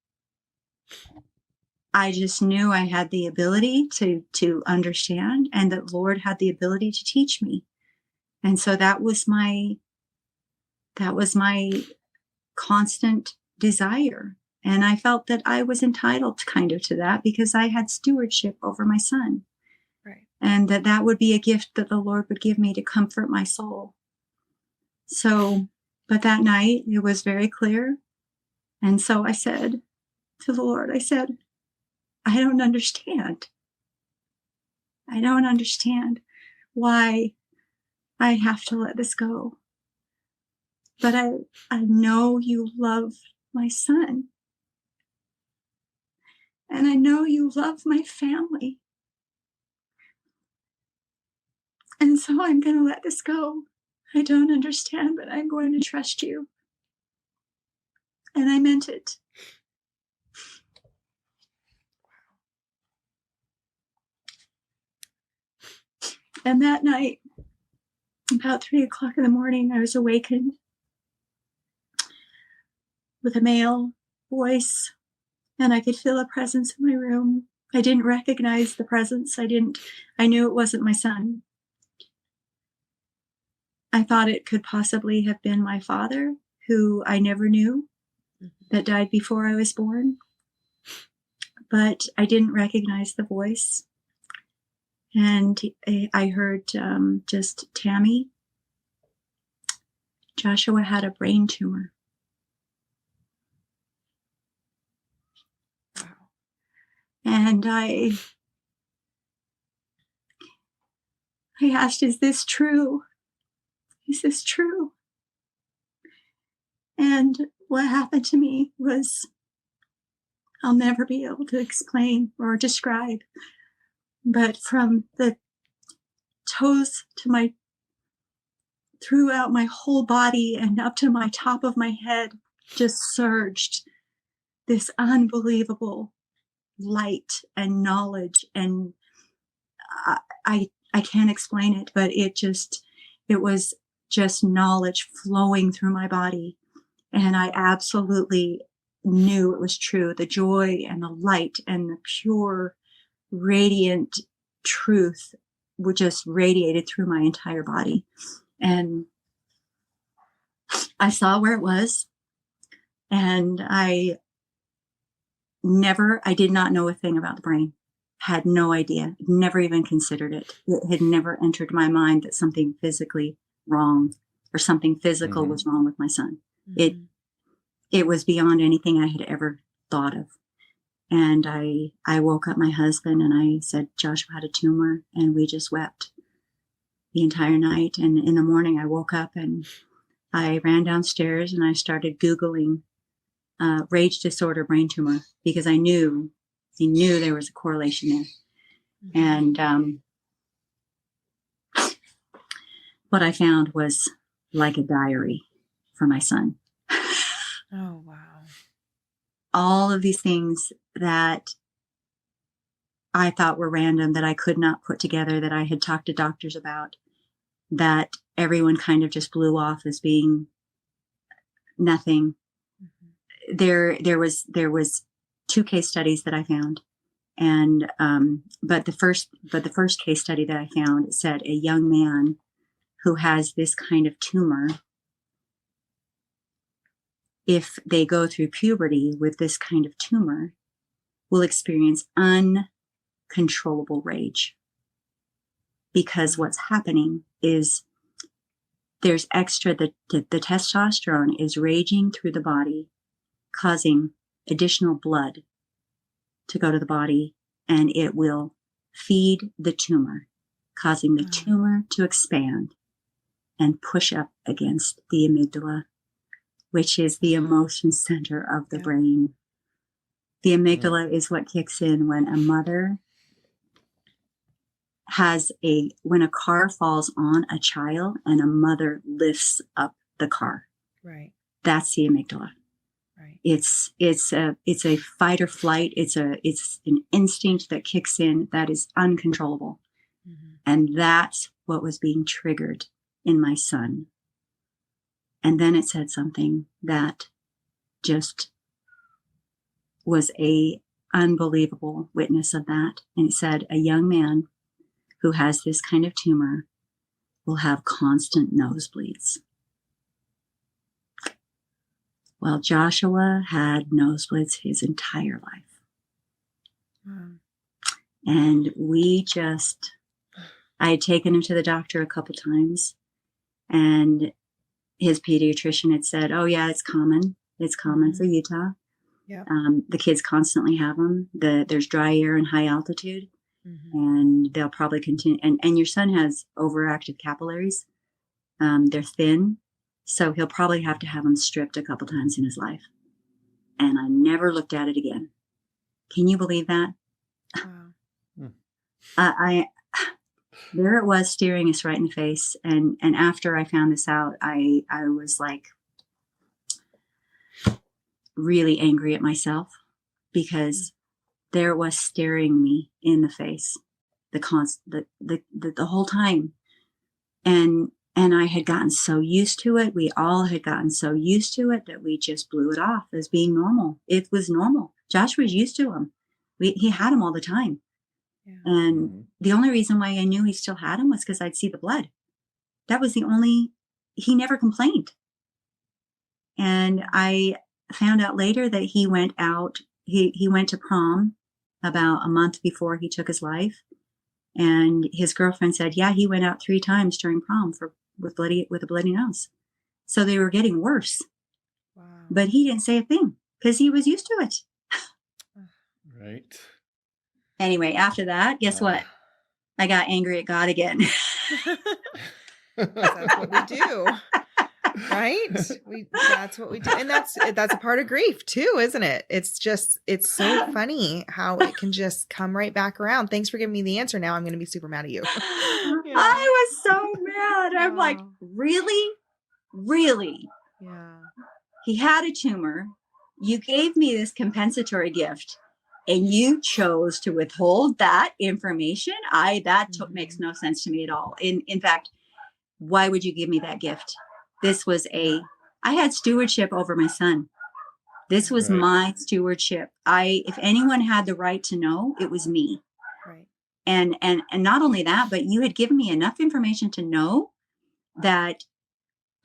I just knew I had the ability to understand, and that Lord had the ability to teach me. And so that was my constant desire. And I felt that I was entitled kind of to that because I had stewardship over my son. Right. And that would be a gift that the Lord would give me to comfort my soul. So, but that night it was very clear. And so I said to the Lord, I said, I don't understand. I don't understand why I have to let this go. But I know you love my son. And I know you love my family. And so I'm going to let this go. I don't understand, but I'm going to trust you. And I meant it. And that night, about 3:00 in the morning, I was awakened with a male voice, and I could feel a presence in my room. I didn't recognize the presence. I knew it wasn't my son. I thought it could possibly have been my father, who I never knew, that died before I was born. But I didn't recognize the voice. And I heard just, Tammy, Joshua had a brain tumor. Wow. And I asked, is this true? Is this true? And what happened to me was, I'll never be able to explain or describe. But from the toes to throughout my whole body and up to my top of my head, just surged this unbelievable light and knowledge. And I can't explain it, but it was just knowledge flowing through my body. And I absolutely knew it was true. The joy and the light and the pure, radiant truth were just radiated through my entire body. And I saw where it was. And I did not know a thing about the brain. Had no idea, never even considered it. It had never entered my mind that something physically wrong or something physical was wrong with my son. Mm-hmm. It was beyond anything I had ever thought of. And I woke up my husband and I said, Joshua had a tumor, and we just wept the entire night. And in the morning I woke up and I ran downstairs and I started Googling rage disorder brain tumor, because I knew there was a correlation there. Mm-hmm. And what I found was like a diary for my son. Oh, wow. All of these things that I thought were random, that I could not put together, that I had talked to doctors about, that everyone kind of just blew off as being nothing. Mm-hmm. There was 2 case studies that I found. And, but the first case study that I found said a young man who has this kind of tumor, if they go through puberty with this kind of tumor, will experience uncontrollable rage. Because what's happening is there's extra, the testosterone is raging through the body, causing additional blood to go to the body, and it will feed the tumor, causing the tumor to expand and push up against the amygdala, which is the emotion center of the brain. The amygdala is what kicks in when a mother when a car falls on a child and a mother lifts up the car. Right. That's the amygdala. Right. It's a fight or flight. It's an instinct that kicks in that is uncontrollable. Mm-hmm. And that's what was being triggered in my son. And then it said something that just was a unbelievable witness of that. And it said, a young man who has this kind of tumor will have constant nosebleeds. Well, Joshua had nosebleeds his entire life. Wow. And I had taken him to the doctor a couple times, and his pediatrician had said, oh yeah, it's common. It's common for Utah. Yep. The kids constantly have them. There's dry air and high altitude, and they'll probably continue. And your son has overactive capillaries. They're thin, so he'll probably have to have them stripped a couple times in his life. And I never looked at it again. Can you believe that? Wow. There it was, staring us right in the face. And after I found this out, I was like really angry at myself, because there it was, staring me in the face the whole time. And I had gotten so used to it. We all had gotten so used to it that we just blew it off as being normal. It was normal. Josh was used to them. He had them all the time. Yeah. And the only reason why I knew he still had them was because I'd see the blood. That was he never complained. And I found out later that he went out, he went to prom about a month before he took his life. And his girlfriend said, yeah, he went out 3 times during prom with a bloody nose. So they were getting worse. Wow. But he didn't say a thing because he was used to it. Right. Anyway, after that, guess what? I got angry at God again. That's what we do. Right? That's what we do. And that's a part of grief too, isn't it? It's so funny how it can just come right back around. Thanks for giving me the answer. Now I'm going to be super mad at you. Yeah. I was so mad. I'm like, really? Really? Yeah. He had a tumor. You gave me this compensatory gift, and you chose to withhold that information. Makes no sense to me at all. In fact, why would you give me that gift? This was I had stewardship over my son. This was my stewardship. If anyone had the right to know, it was me. Right. And not only that, but you had given me enough information to know that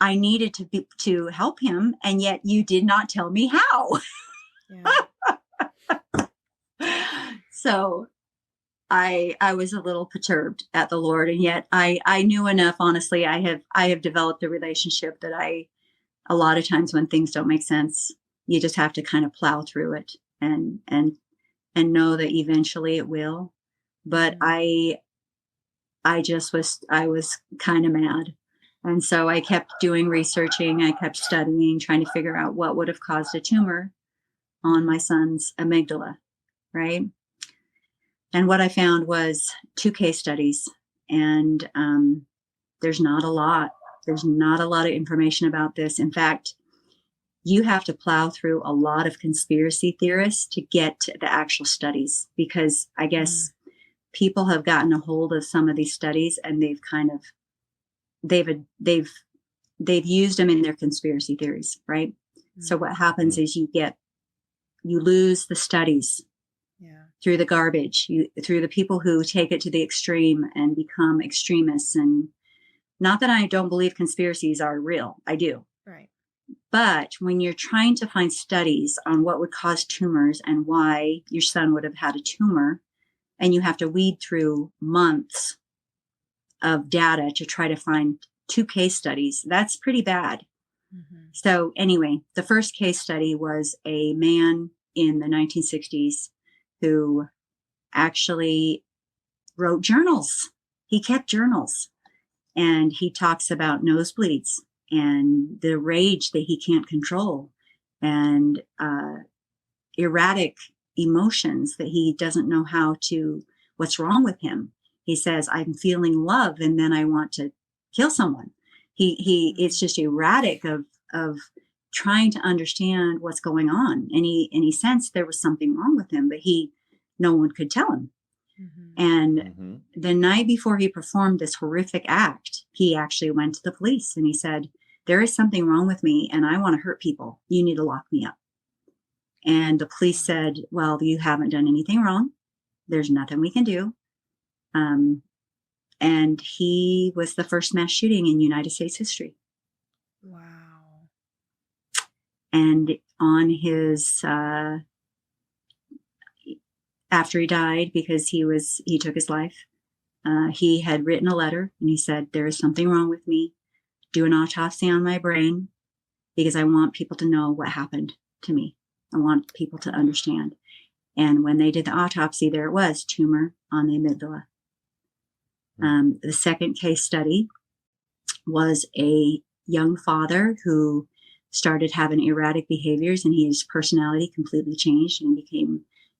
I needed to help him, and yet you did not tell me how. Yeah. So I was a little perturbed at the Lord, and yet I knew enough. Honestly, I have developed a relationship that a lot of times when things don't make sense, you just have to kind of plow through it and know that eventually it will. But I was kind of mad. And so I kept doing researching. I kept studying, trying to figure out what would have caused a tumor on my son's amygdala. Right. And what I found was 2 case studies, and there's not a lot. There's not a lot of information about this. In fact, you have to plow through a lot of conspiracy theorists to get to the actual studies, because I guess people have gotten a hold of some of these studies, and they've kind of they've used them in their conspiracy theories, right? Mm-hmm. So what happens is you lose the studies. Yeah. Through the garbage, through the people who take it to the extreme and become extremists. And not that I don't believe conspiracies are real. I do. Right. But when you're trying to find studies on what would cause tumors and why your son would have had a tumor, and you have to weed through months of data to try to find 2 case studies. That's pretty bad. Mm-hmm. So anyway, the first case study was a man in the 1960s who actually wrote journals. He kept journals, and he talks about nosebleeds and the rage that he can't control, and erratic emotions that he doesn't know what's wrong with him. He says, I'm feeling love, and then I want to kill someone. It's just erratic of trying to understand what's going on. And he sensed there was something wrong with him, but no one could tell him. Mm-hmm. And the night before he performed this horrific act, he actually went to the police and he said, there is something wrong with me and I want to hurt people. You need to lock me up. And the police said, well, you haven't done anything wrong. There's nothing we can do. And he was the first mass shooting in United States history. Wow. And on his, after he died, because he took his life, he had written a letter and he said, there is something wrong with me. Do an autopsy on my brain because I want people to know what happened to me. I want people to understand. And when they did the autopsy, there it was, tumor on the amygdala. The second case study was a young father who started having erratic behaviors, and his personality completely changed, and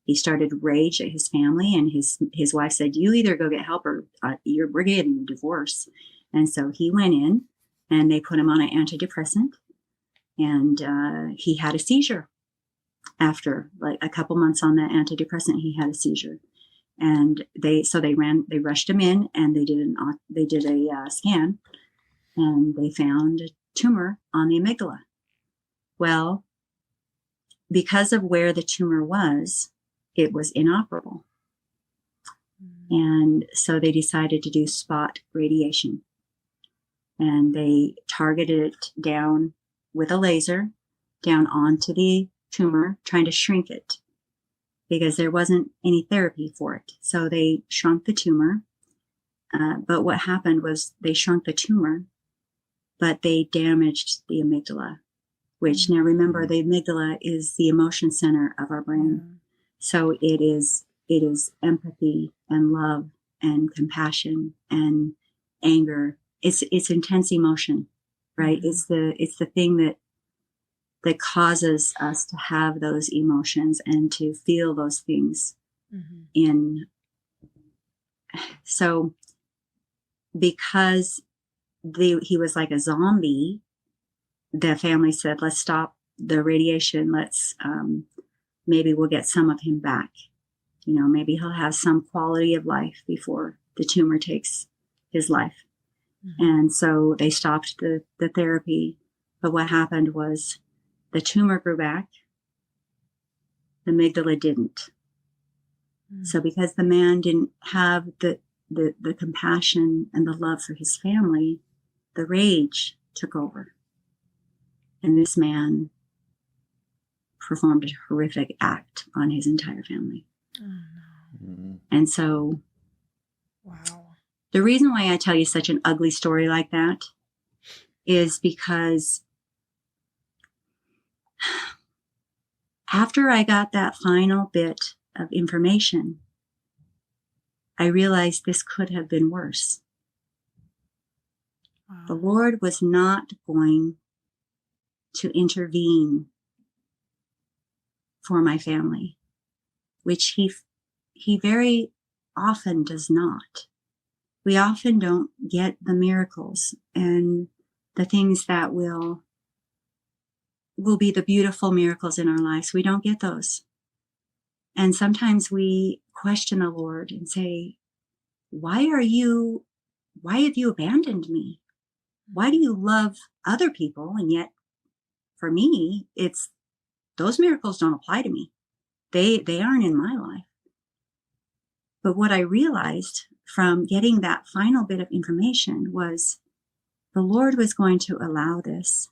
he started rage at his family, and his wife said, you either go get help or we're getting a divorce. And so he went in and they put him on an antidepressant, and he had a seizure. After like a couple months on that antidepressant, he had a seizure. And they rushed him in, and they did a scan, and they found a tumor on the amygdala. Well, because of where the tumor was, it was inoperable. And so they decided to do spot radiation. And they targeted it down with a laser down onto the tumor, trying to shrink it, because there wasn't any therapy for it. So they shrunk the tumor. But what happened was they shrunk the tumor, but they damaged the amygdala, which, now remember, the amygdala is the emotion center of our brain. So it is empathy and love and compassion and anger. It's intense emotion, right? It's the thing that causes us to have those emotions and to feel those things so because he was like a zombie, the family said, let's stop the radiation. Let's, maybe we'll get some of him back. Maybe he'll have some quality of life before the tumor takes his life. And so they stopped the therapy. But what happened was the tumor grew back. The amygdala didn't. So because the man didn't have the compassion and the love for his family, the rage took over. And this man performed a horrific act on his entire family. Oh, no. And so, wow. The reason why I tell you such an ugly story like that is because after I got that final bit of information, I realized this could have been worse. Wow. The Lord was not going to intervene for my family, which he very often does not. We often don't get the miracles and the things that will be the beautiful miracles in our lives. We don't get those. And sometimes we question the Lord and say, why have you abandoned me? Why do you love other people? And yet for me, those miracles don't apply to me. They aren't in my life. But what I realized from getting that final bit of information was the Lord was going to allow this,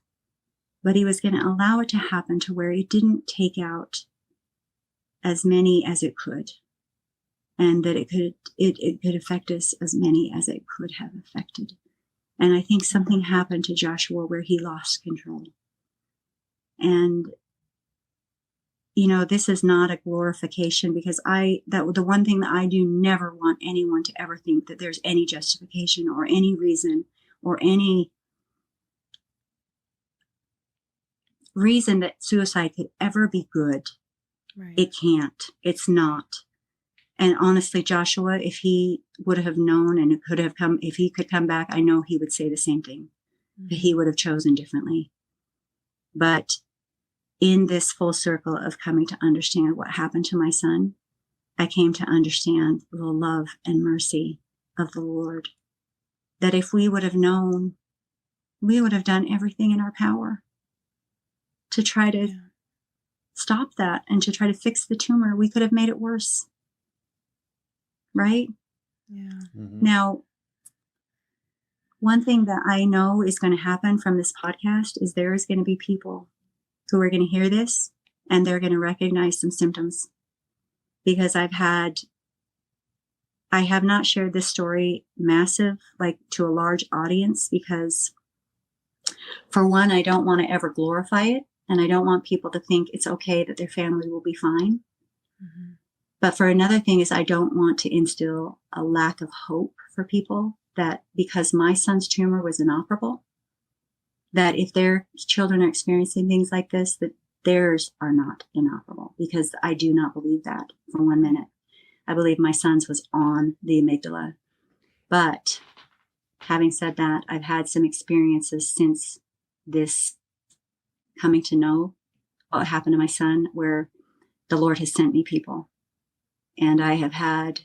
but he was going to allow it to happen to where it didn't take out as many as it could. and that it could affect us as many as it could have affected. And I think something happened to Joshua where he lost control. And this is not a glorification, because the one thing that I do never want anyone to ever think that there's any justification or any reason or any reason that suicide could ever be good. Right. It can't. It's not. And honestly, Joshua, if he would have known and if he could come back, I know he would say the same thing. Mm-hmm. But he would have chosen differently. But in this full circle of coming to understand what happened to my son, I came to understand the love and mercy of the Lord. That if we would have known, we would have done everything in our power to try to stop that and to try to fix the tumor. We could have made it worse. Right? Yeah. Mm-hmm. Now, one thing that I know is going to happen from this podcast is there is going to be people who are going to hear this and they're going to recognize some symptoms, because I have not shared this story to a large audience, because for one, I don't want to ever glorify it, and I don't want people to think it's okay that their family will be fine. Mm-hmm. But for another thing is I don't want to instill a lack of hope for people, that because my son's tumor was inoperable, that if their children are experiencing things like this, that theirs are not inoperable, because I do not believe that for 1 minute. I believe my son's was on the amygdala. But having said that, I've had some experiences since this coming to know what happened to my son, where the Lord has sent me people. And I have had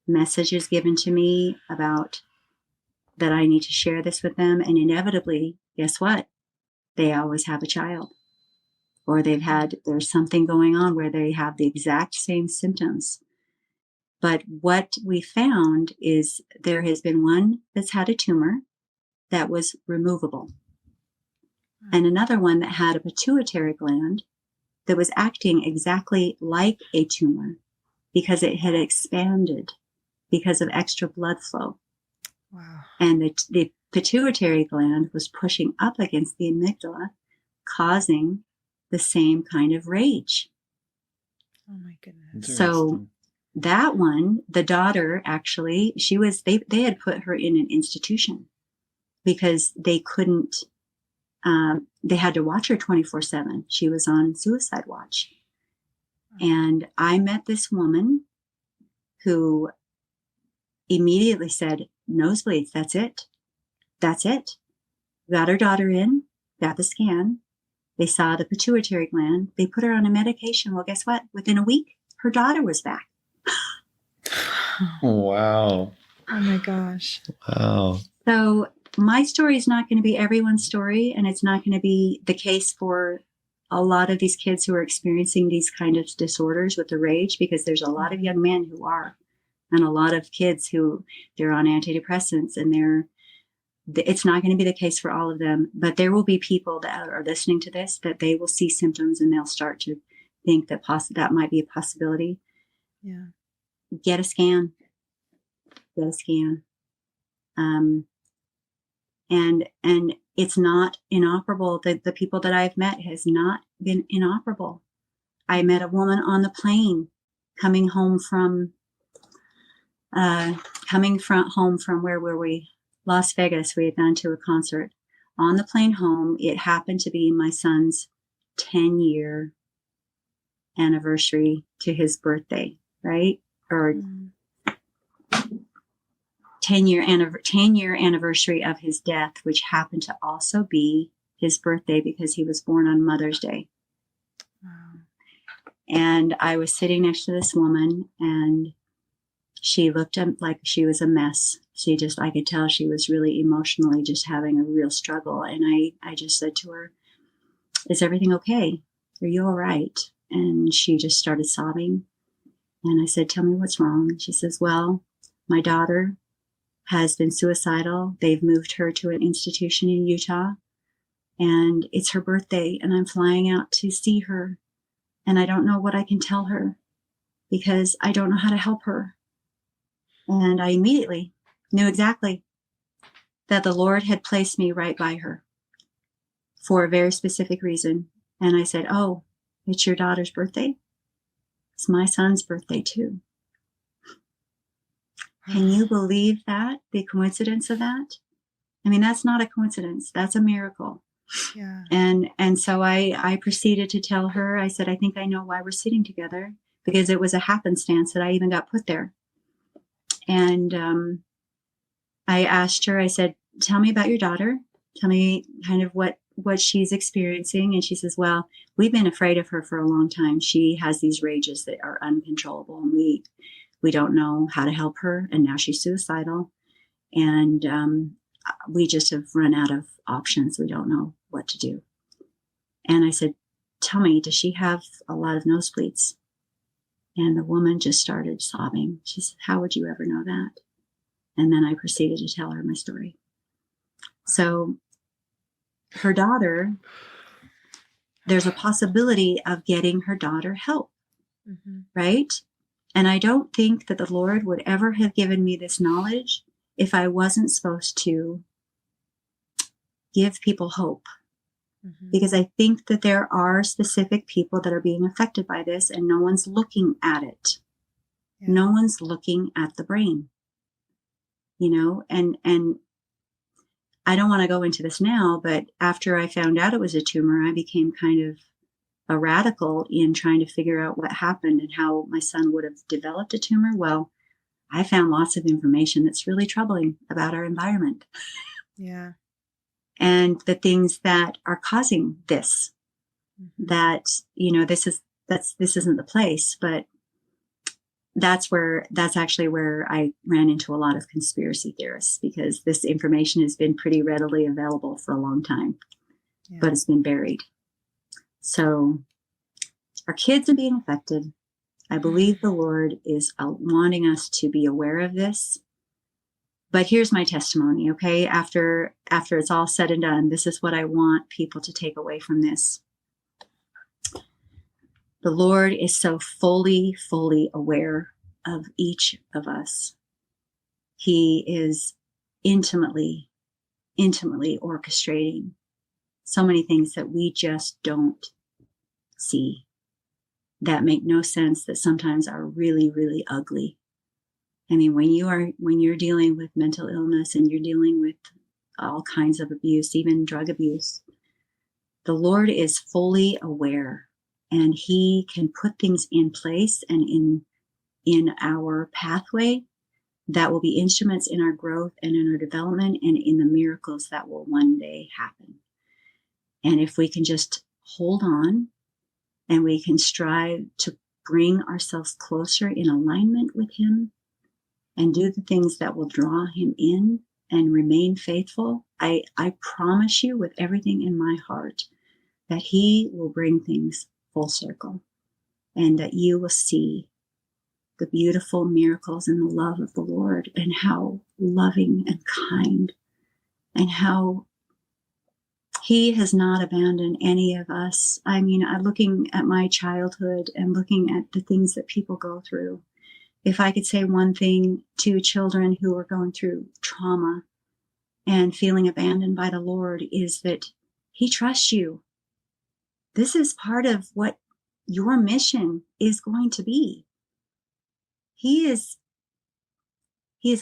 messages given to me about that I need to share this with them. And inevitably, guess what? They always have a child, or there's something going on where they have the exact same symptoms. But what we found is there has been one that's had a tumor that was removable, and another one that had a pituitary gland that was acting exactly like a tumor because it had expanded because of extra blood flow. Wow. And the pituitary gland was pushing up against the amygdala, causing the same kind of rage. Oh my goodness. So that one, the daughter, actually, they had put her in an institution because they couldn't, they had to watch her 24/7. She was on suicide watch. And I met this woman who immediately said, nosebleeds, that's it. That's it. Got her daughter in, got the scan. They saw the pituitary gland. They put her on a medication. Well, guess what? Within a week, her daughter was back. Wow. Oh my gosh. Wow. So my story is not going to be everyone's story, and it's not going to be the case for a lot of these kids who are experiencing these kind of disorders with the rage, because there's a lot of young men who are, and a lot of kids who they're on antidepressants, and it's not going to be the case for all of them, but there will be people that are listening to this, that they will see symptoms and they'll start to think that that might be a possibility. Yeah. Get a scan. Get a scan. And it's not inoperable. The people that I've met has not been inoperable. I met a woman on the plane coming home from where were we? Las Vegas. We had gone to a concert. On the plane home, it happened to be my son's 10-year anniversary to his birthday, right? Or 10-year anniversary of his death, which happened to also be his birthday because he was born on Mother's Day. Wow. And I was sitting next to this woman, and she looked like she was a mess. I could tell she was really emotionally just having a real struggle. And I just said to her, "Is everything okay? Are you all right?" And she just started sobbing. And I said, "Tell me what's wrong." And she says, "Well, my daughter has been suicidal. They've moved her to an institution in Utah, and it's her birthday, and I'm flying out to see her, and I don't know what I can tell her." because I don't know how to help her. And I immediately knew exactly that the Lord had placed me right by her for a very specific reason. And I said, oh, it's your daughter's birthday? It's my son's birthday too. Can you believe that? The coincidence of that? I mean, that's not a coincidence. That's a miracle. Yeah. And so I proceeded to tell her, I said, I think I know why we're sitting together, because it was a happenstance that I even got put there. And I asked her, I said, tell me about your daughter. Tell me kind of what she's experiencing. And she says, well, we've been afraid of her for a long time. She has these rages that are uncontrollable, and we don't know how to help her. And now she's suicidal. And we just have run out of options. We don't know what to do. And I said, tell me, does she have a lot of nosebleeds? And the woman just started sobbing. She said, how would you ever know that? And then I proceeded to tell her my story. So her daughter, there's a possibility of getting her daughter help, right? And I don't think that the Lord would ever have given me this knowledge if I wasn't supposed to give people hope. Because I think that there are specific people that are being affected by this, and no one's looking at it. Yeah. No one's looking at the brain, and I don't want to go into this now, but after I found out it was a tumor, I became kind of a radical in trying to figure out what happened and how my son would have developed a tumor. Well, I found lots of information that's really troubling about our environment. Yeah. And the things that are causing this, that, this isn't the place, but that's actually where I ran into a lot of conspiracy theorists, because this information has been pretty readily available for a long time, but it's been buried. So our kids are being affected. I believe the Lord is wanting us to be aware of this. But here's my testimony, okay? After it's all said and done, this is what I want people to take away from this. The Lord is so fully aware of each of us. He is intimately orchestrating so many things that we just don't see, that make no sense, that sometimes are really, really ugly. I mean, when you're dealing with mental illness and you're dealing with all kinds of abuse, even drug abuse, the Lord is fully aware, and He can put things in place and in our pathway that will be instruments in our growth and in our development and in the miracles that will one day happen. And if we can just hold on, and we can strive to bring ourselves closer in alignment with Him, and do the things that will draw Him in and remain faithful, I promise you with everything in my heart that He will bring things full circle, and that you will see the beautiful miracles and the love of the Lord, and how loving and kind, and how He has not abandoned any of us. I mean, looking at my childhood and looking at the things that people go through, if I could say one thing to children who are going through trauma and feeling abandoned by the Lord, is that He trusts you. This is part of what your mission is going to be. He is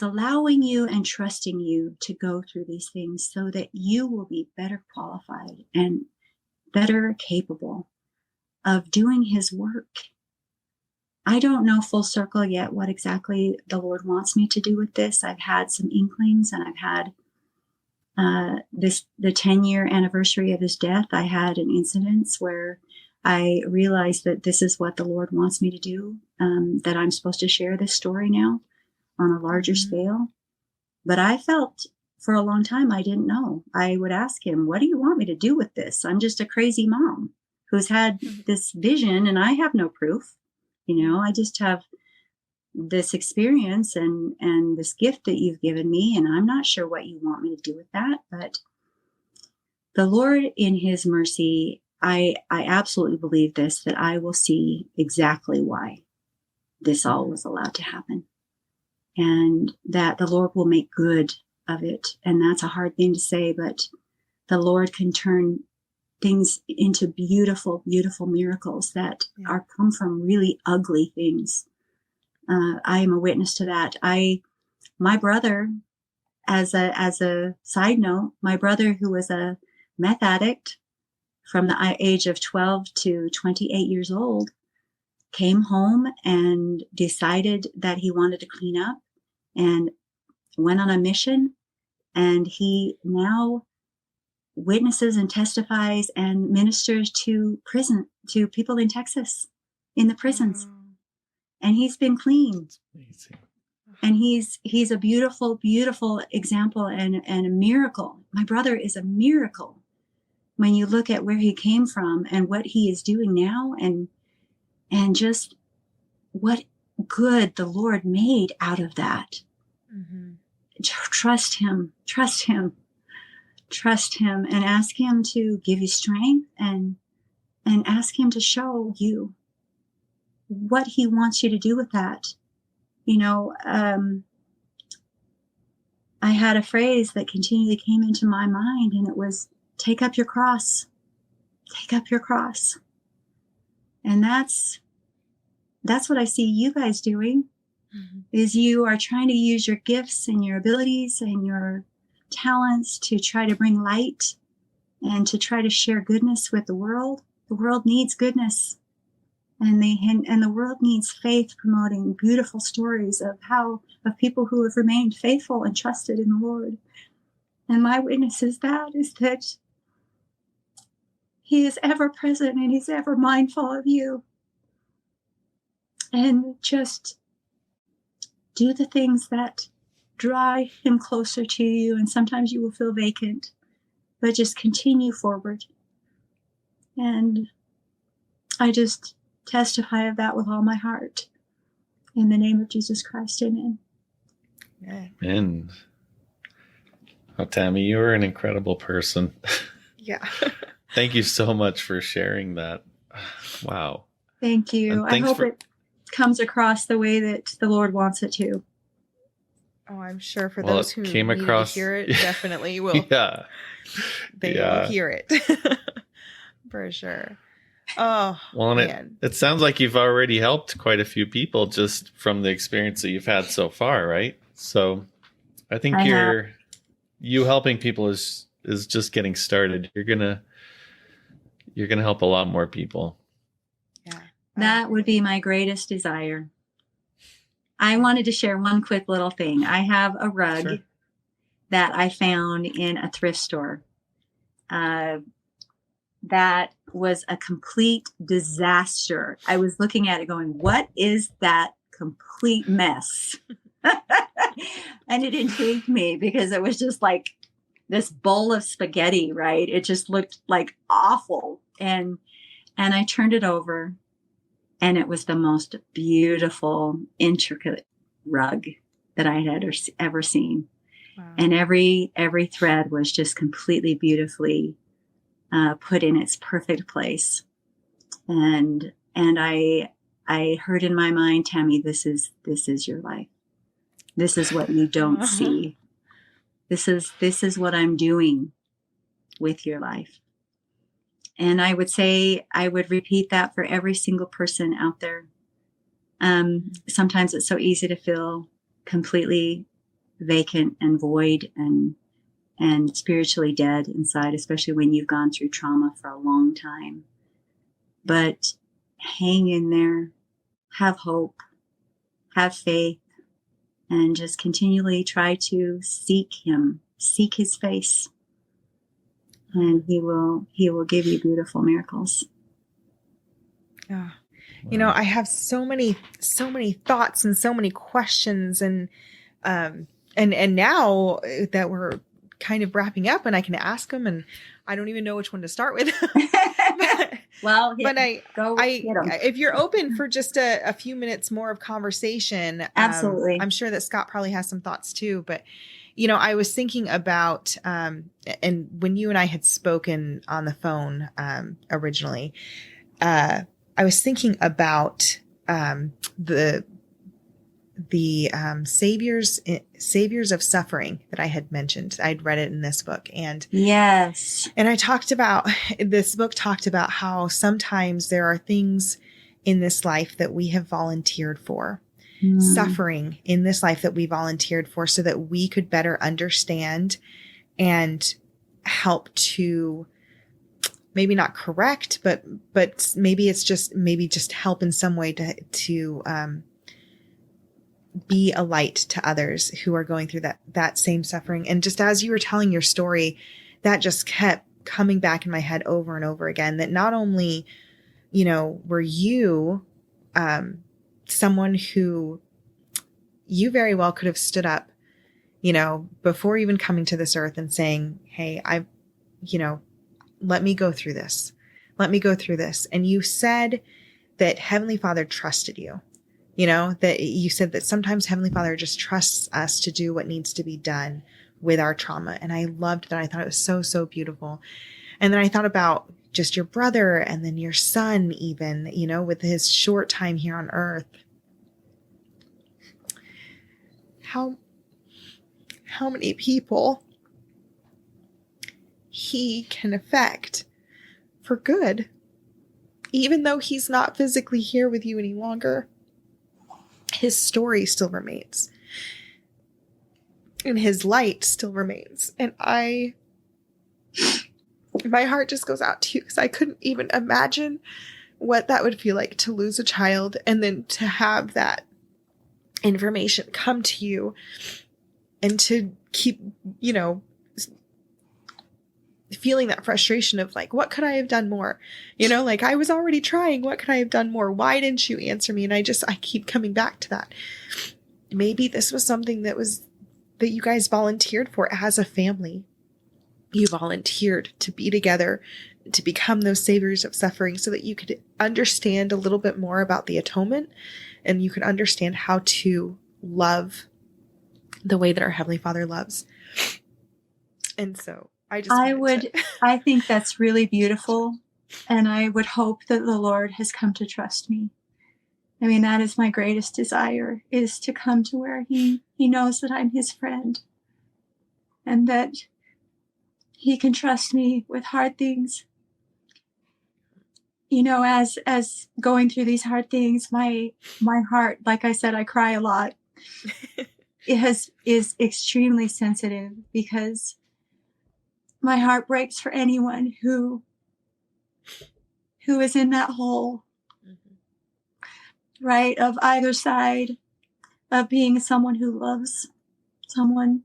allowing you and trusting you to go through these things so that you will be better qualified and better capable of doing His work. I don't know full circle yet what exactly the Lord wants me to do with this. I've had some inklings, and I've had the 10-year anniversary of His death. I had an incident where I realized that this is what the Lord wants me to do, that I'm supposed to share this story now on a larger scale. But I felt for a long time I didn't know. I would ask Him, what do you want me to do with this? I'm just a crazy mom who's had this vision, and I have no proof. I just have this experience and this gift that you've given me, and I'm not sure what you want me to do with that. But the Lord, in His mercy, I absolutely believe this, that I will see exactly why. this all was allowed to happen, and that the Lord will make good of it. And that's a hard thing to say, but the Lord can turn things into beautiful, beautiful miracles that are come from really ugly things. I am a witness to that. My brother, as a side note, my brother, who was a meth addict from the age of 12 to 28 years old, came home and decided that he wanted to clean up and went on a mission. And he now witnesses and testifies and ministers to people in Texas, in the prisons. And he's been clean. Amazing. And he's a beautiful, beautiful example and a miracle. My brother is a miracle when you look at where he came from and what he is doing now, and just what good the Lord made out of that. Mm-hmm. Trust him, and ask him to give you strength, and ask him to show you what he wants you to do with that. I had a phrase that continually came into my mind, and it was, take up your cross. Take up your cross. And that's what I see you guys doing, is you are trying to use your gifts and your abilities and your talents to try to bring light and to try to share goodness with the world. The world needs goodness. And the world needs faith, promoting beautiful stories of people who have remained faithful and trusted in the Lord. And my witness is that he is ever present and he's ever mindful of you. And just do the things that draw him closer to you. And sometimes you will feel vacant, but just continue forward. And I just testify of that with all my heart. In the name of Jesus Christ, amen. Amen. Oh, Tammy, you are an incredible person. Yeah. Thank you so much for sharing that. Wow. Thank you. I hope it comes across the way that the Lord wants it to. Oh, I'm sure for those who came need across... to hear it, definitely will. Yeah. They will hear it. For sure. Oh, well, and it sounds like you've already helped quite a few people just from the experience that you've had so far, right? So I think you helping people is just getting started. You're gonna help a lot more people. Yeah. That would be my greatest desire. I wanted to share one quick little thing. I have a rug that I found in a thrift store. That was a complete disaster. I was looking at it going, what is that complete mess? And it intrigued me because it was just like this bowl of spaghetti, right? It just looked like awful. And I turned it over, and it was the most beautiful, intricate rug that I had ever seen. Wow. And every thread was just completely beautifully put in its perfect place. And I heard in my mind, Tammy, this is your life. This is what you don't see. This is what I'm doing with your life. And I would say, I would repeat that for every single person out there. Sometimes it's so easy to feel completely vacant and void and spiritually dead inside, especially when you've gone through trauma for a long time. But hang in there, have hope, have faith, and just continually try to seek him, seek his face. And he will give you beautiful miracles. Yeah. Wow. I have so many thoughts and so many questions, and now that we're kind of wrapping up and I can ask them, and I don't even know which one to start with. If you're open for just a few minutes more of conversation, absolutely. I'm sure that Scott probably has some thoughts too, but I was thinking about, and when you and I had spoken on the phone, originally, I was thinking about, the saviors of suffering that I had mentioned. I'd read it in this book, and Yes. I talked about, this book talked about how sometimes there are things in this life that we have volunteered for, suffering in this life that we volunteered for, so that we could better understand and help to, maybe not correct, but maybe it's just help in some way to be a light to others who are going through that same suffering. And just as you were telling your story, that just kept coming back in my head over and over again, that not only, were you someone who you very well could have stood up, before even coming to this earth and saying, hey, let me go through this. Let me go through this. And you said that Heavenly Father trusted you. That you said that sometimes Heavenly Father just trusts us to do what needs to be done with our trauma. And I loved that. I thought it was so, so beautiful. And then I thought about just your brother and then your son, even, with his short time here on earth. How many people he can affect for good, even though he's not physically here with you any longer. His story still remains, and his light still remains. And my heart just goes out to you, because I couldn't even imagine what that would feel like to lose a child, and then to have that information come to you, and to keep, feeling that frustration of like, what could I have done more? Like, I was already trying. What could I have done more? Why didn't you answer me? And I keep coming back to that. Maybe this was something that you guys volunteered for as a family. You volunteered to be together, to become those saviors of suffering, so that you could understand a little bit more about the atonement, and you could understand how to love the way that our Heavenly Father loves. And so I think that's really beautiful. And I would hope that the Lord has come to trust me. I mean, that is my greatest desire, is to come to where he knows that I'm his friend, and that he can trust me with hard things. As going through these hard things, my heart, like I said, I cry a lot. Is extremely sensitive, because my heart breaks for anyone who is in that hole, right, of either side, of being someone who loves someone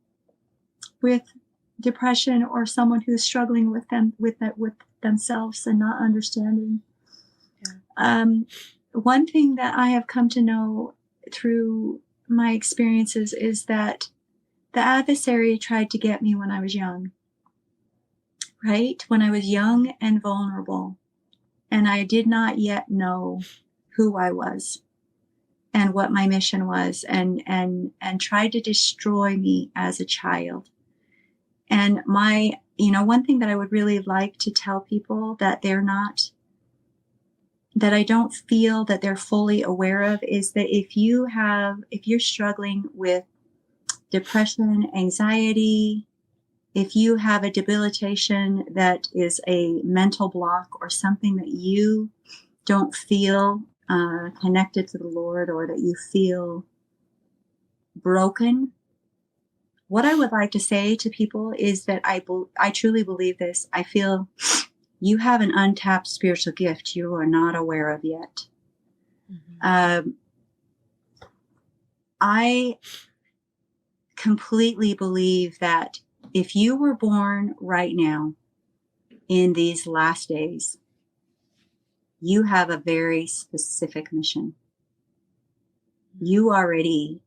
with depression, or someone who's struggling with themselves and not understanding. Yeah. One thing that I have come to know through my experiences is that the adversary tried to get me when I was young. Right? When I was young and vulnerable, and I did not yet know who I was and what my mission was, and tried to destroy me as a child. And one thing that I would really like to tell people that I don't feel that they're fully aware of, is that if you're struggling with depression, anxiety, if you have a debilitation that is a mental block, or something that you don't feel connected to the Lord, or that you feel broken, what I would like to say to people is that I truly believe this. I feel you have an untapped spiritual gift you are not aware of yet. Mm-hmm. I completely believe that if you were born right now in these last days, you have a very specific mission. You already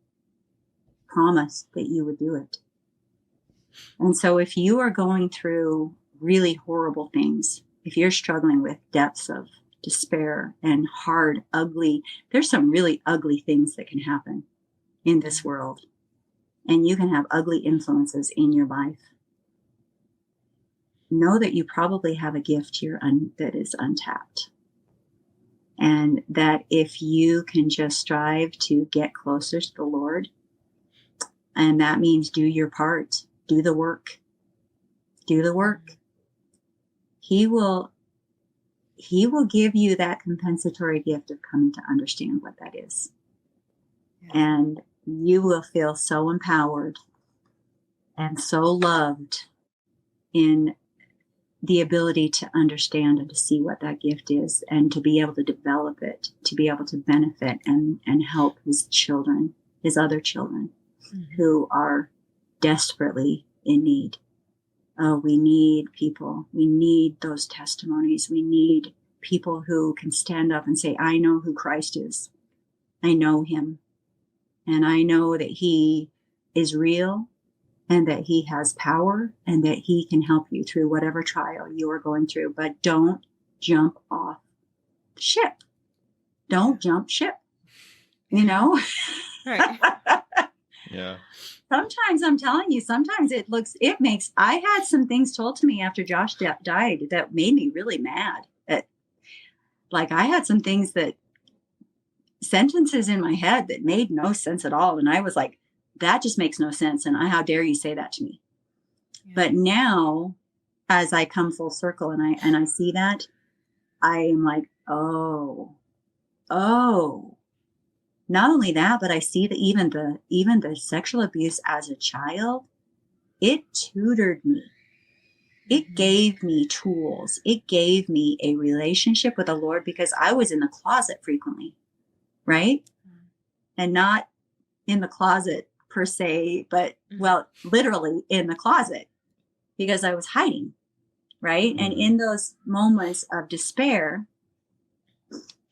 promised that you would do it. And so if you are going through really horrible things, if you're struggling with depths of despair and hard, ugly, there's some really ugly things that can happen in this world. And you can have ugly influences in your life. Know that you probably have a gift here that is untapped. And that if you can just strive to get closer to the Lord, and that means do your part, do the work, He will give you that compensatory gift of coming to understand what that is. Yeah. And you will feel so empowered and so loved in the ability to understand and to see what that gift is, and to be able to develop it, to be able to benefit and help his children, his other children, who are desperately in need. Oh, we need people. We need those testimonies. We need people who can stand up and say, I know who Christ is. I know him. And I know that he is real, and that he has power, and that he can help you through whatever trial you are going through. But don't jump off ship. Don't jump ship. You know? Right. Yeah. Sometimes I'm telling you, sometimes I had some things told to me after Josh died that made me really mad. Like, I had some things sentences in my head that made no sense at all. And I was like, that just makes no sense. And how dare you say that to me? Yeah. But now, as I come full circle and I see that, I am like, oh, not only that, but I see that even the sexual abuse as a child, it tutored me. It gave me tools. It gave me a relationship with the Lord, because I was in the closet frequently, right? And not in the closet per se, but well, literally in the closet, because I was hiding, right? And in those moments of despair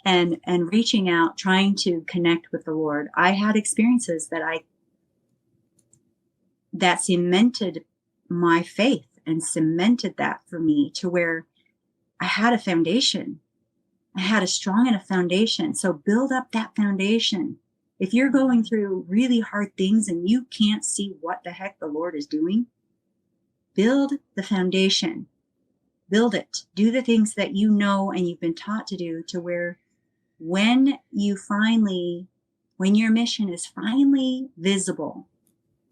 and reaching out, trying to connect with the Lord, I had experiences that cemented my faith and cemented that for me to where I had a foundation. I had a strong enough foundation. So build up that foundation. If you're going through really hard things and you can't see what the heck the Lord is doing, build the foundation. Build it. Do the things that you know and you've been taught to do, to where when your mission is finally visible,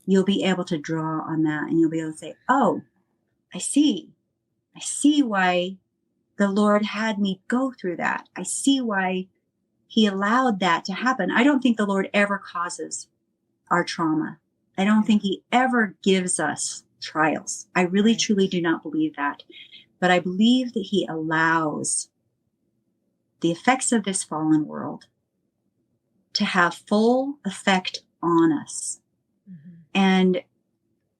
you'll be able to draw on that, and you'll be able to say, oh, I see why the Lord had me go through that. I see why he allowed that to happen. I don't think the Lord ever causes our trauma. I don't think he ever gives us trials. I really, truly do not believe that. But I believe that he allows the effects of this fallen world to have full effect on us. And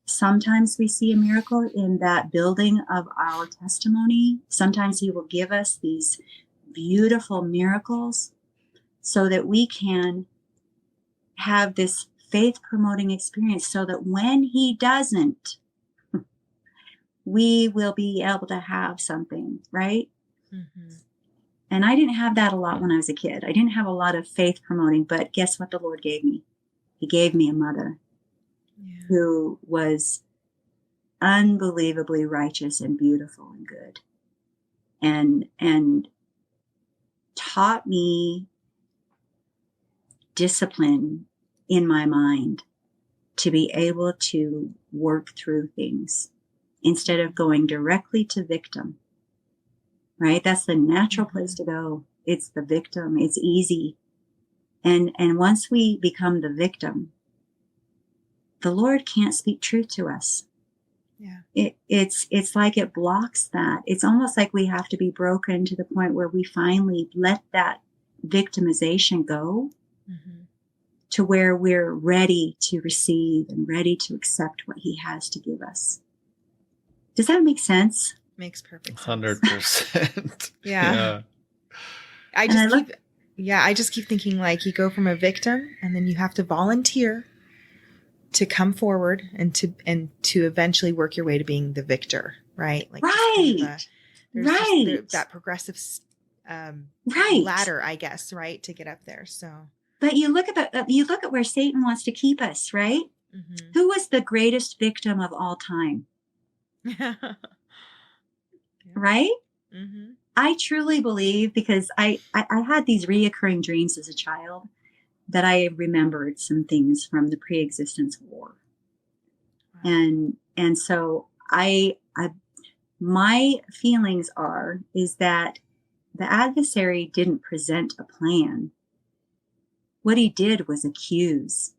sometimes we see a miracle in that building of our testimony. Sometimes he will give us these beautiful miracles so that we can have this faith promoting experience, so that when he doesn't, we will be able to have something, right? And I didn't have that a lot when I was a kid. I didn't have a lot of faith promoting, but guess what the Lord gave me? He gave me a mother who was unbelievably righteous and beautiful and good, and taught me discipline in my mind to be able to work through things instead of going directly to victim, right? That's the natural place to go. It's the victim. It's easy. And once we become the victim, the Lord can't speak truth to us. Yeah. It's like it blocks that. It's almost like we have to be broken to the point where we finally let that victimization go, to where we're ready to receive and ready to accept what he has to give us. Does that make sense? Makes perfect sense. 100%. Yeah. I just keep thinking, like, you go from a victim and then you have to volunteer to come forward and to eventually work your way to being the victor, right? Like, that progressive ladder, I guess, right, to get up there. So, but you look at where Satan wants to keep us, right? Who was the greatest victim of all time? Right? I truly believe, because I had these reoccurring dreams as a child, that I remembered some things from the pre-existence war. And so my feelings is that the adversary didn't present a plan. What he did was accuse.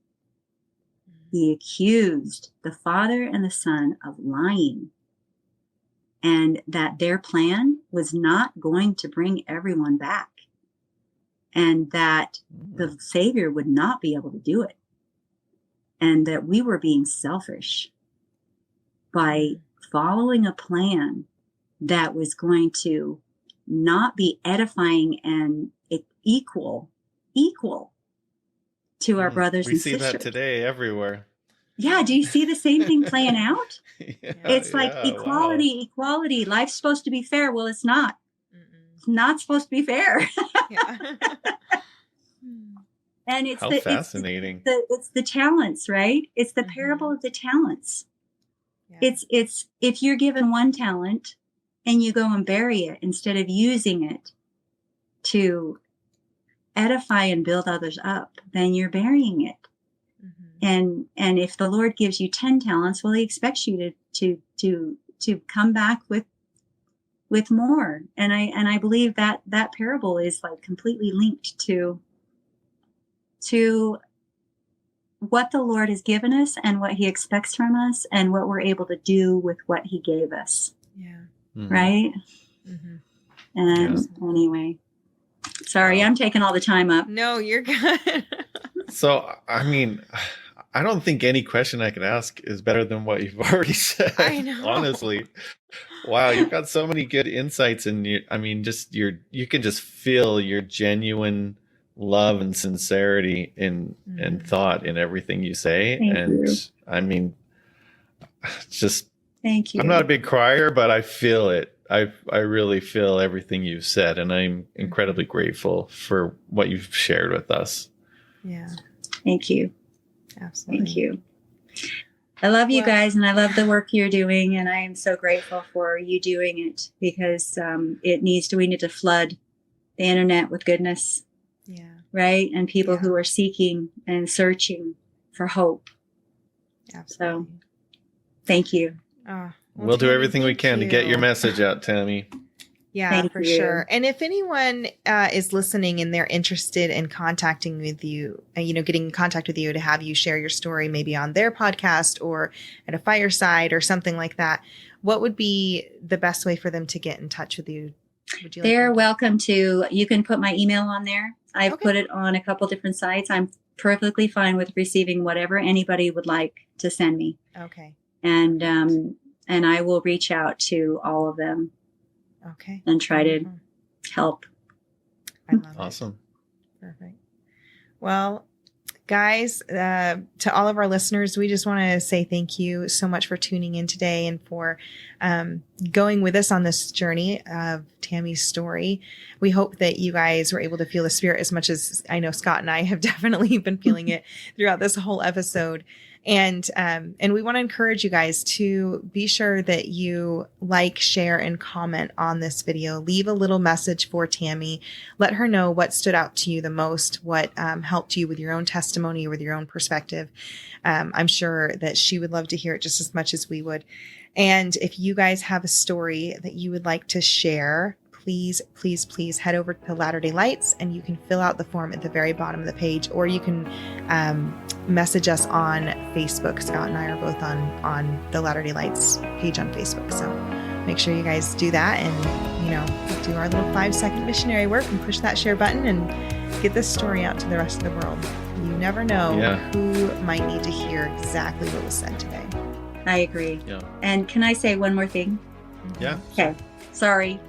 He accused the Father and the Son of lying, and that their plan was not going to bring everyone back, and that the Savior would not be able to do it, and that we were being selfish by following a plan that was going to not be edifying and equal to our brothers and sisters. We see that today everywhere. Yeah, do you see the same thing playing out? Yeah, it's like equality. Life's supposed to be fair. Well, it's not. It's not supposed to be fair. Yeah. And it's fascinating. It's the talents, right? It's the parable of the talents. Yeah. It's if you're given one talent and you go and bury it instead of using it to edify and build others up, then you're burying it. And if the Lord gives you 10 talents, well, he expects you to come back with more. And I believe that parable is like completely linked to what the Lord has given us and what he expects from us and what we're able to do with what he gave us. Yeah. Right? And anyway, sorry, I'm taking all the time up. No, you're good. So, I mean, I don't think any question I can ask is better than what you've already said. I know. Honestly. Wow, you've got so many good insights, and you can just feel your genuine love and sincerity and thought in everything you say. Thank you. I mean, just thank you. I'm not a big crier, but I feel it. I really feel everything you've said, and I'm incredibly grateful for what you've shared with us. Yeah. Thank you. Absolutely. Thank you. I love you guys, and I love the work you're doing, and I am so grateful for you doing it, because we need to flood the internet with goodness. Yeah. Right? And people who are seeking and searching for hope. Absolutely. So thank you. We'll do everything we can to get your message out, Tammy. Yeah, for sure. And if anyone is listening and they're interested in contacting with you, getting in contact with you to have you share your story, maybe on their podcast or at a fireside or something like that, what would be the best way for them to get in touch with you? They're welcome to. You can put my email on there. I've put it on a couple different sites. I'm perfectly fine with receiving whatever anybody would like to send me. Okay. And I will reach out to all of them. Okay. And try to help. I love Awesome. It. Perfect. Well, guys, to all of our listeners, we just want to say thank you so much for tuning in today and for going with us on this journey of Tammy's story. We hope that you guys were able to feel the Spirit as much as I know Scott and I have definitely been feeling it throughout this whole episode. And we want to encourage you guys to be sure that you like, share, and comment on this video. Leave a little message for Tammy. Let her know what stood out to you the most, what helped you with your own testimony or with your own perspective. I'm sure that she would love to hear it just as much as we would. And if you guys have a story that you would like to share, please head over to Latter Day Lights, and you can fill out the form at the very bottom of the page, or you can message us on Facebook. Scott and I are both on the Latter Day Lights page on Facebook. So make sure you guys do that and, do our little 5-second missionary work and push that share button and get this story out to the rest of the world. You never know who might need to hear exactly what was said today. I agree. Yeah. And can I say one more thing? Yeah. Okay. Sorry.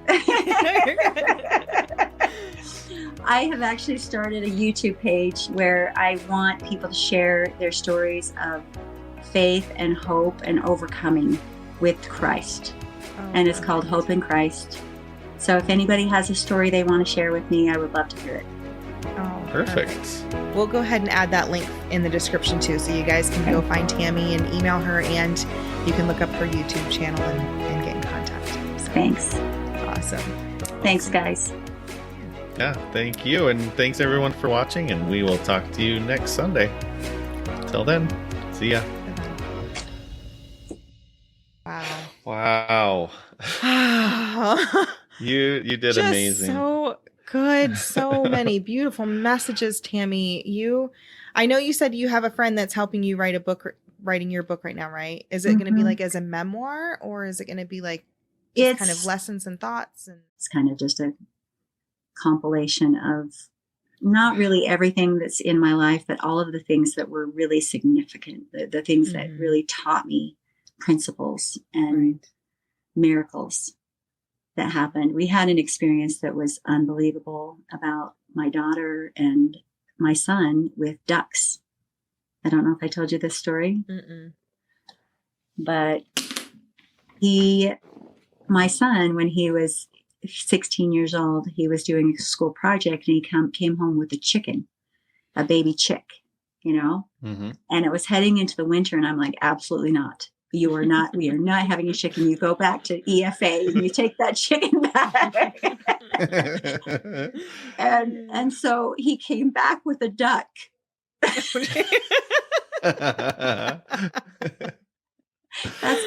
I have actually started a YouTube page where I want people to share their stories of faith and hope and overcoming with Christ. And it's called Hope in Christ. So if anybody has a story they want to share with me, I would love to hear it. Oh, Perfect. We'll go ahead and add that link in the description too, so you guys can go find Tammy and email her, and you can look up her YouTube channel and get in contact. So, Thanks. awesome. Thanks, guys. Yeah, thank you. And thanks everyone for watching, and we will talk to you next Sunday. Till then, see ya. Wow. Wow. You did Just amazing. So good. So many beautiful messages, Tammy. I know you said you have a friend that's helping you writing your book right now, right? Is it going to be like as a memoir, or is it going to be like just kind of lessons and thoughts? And it's kind of just a compilation of not really everything that's in my life, but all of the things that were really significant, the things that really taught me principles and miracles that happened. We had an experience that was unbelievable about my daughter and my son with ducks. I don't know if I told you this story, but my son, when he was 16 years old, he was doing a school project, and he came home with a baby chick, and it was heading into the winter. And I'm like, absolutely not. We are not having a chicken. You go back to EFA and you take that chicken back. and so he came back with a duck. That's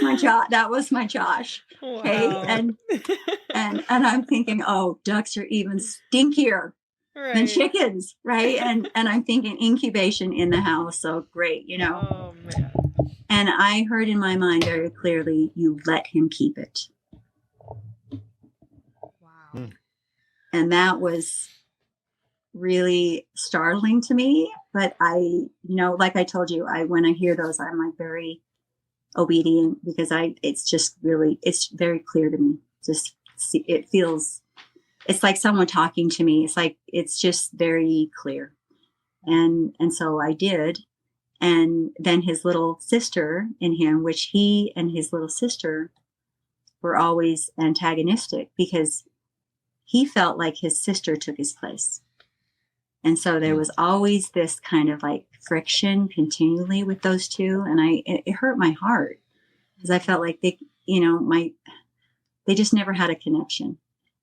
my Josh. That was my Josh. Okay. Wow. And I'm thinking, oh, ducks are even stinkier than chickens. Right. And I'm thinking incubation in the house. So great, Oh, man. And I heard in my mind very clearly, you let him keep it. Wow. And that was really startling to me. But like I told you, when I hear those, I'm like very obedient, because it's very clear to me. It's like someone talking to me. It's just very clear. And so I did. And then his little sister in him, which he and his little sister were always antagonistic, because he felt like his sister took his place. And so there was always this kind of like friction continually with those two. And it hurt my heart, because I felt like they just never had a connection.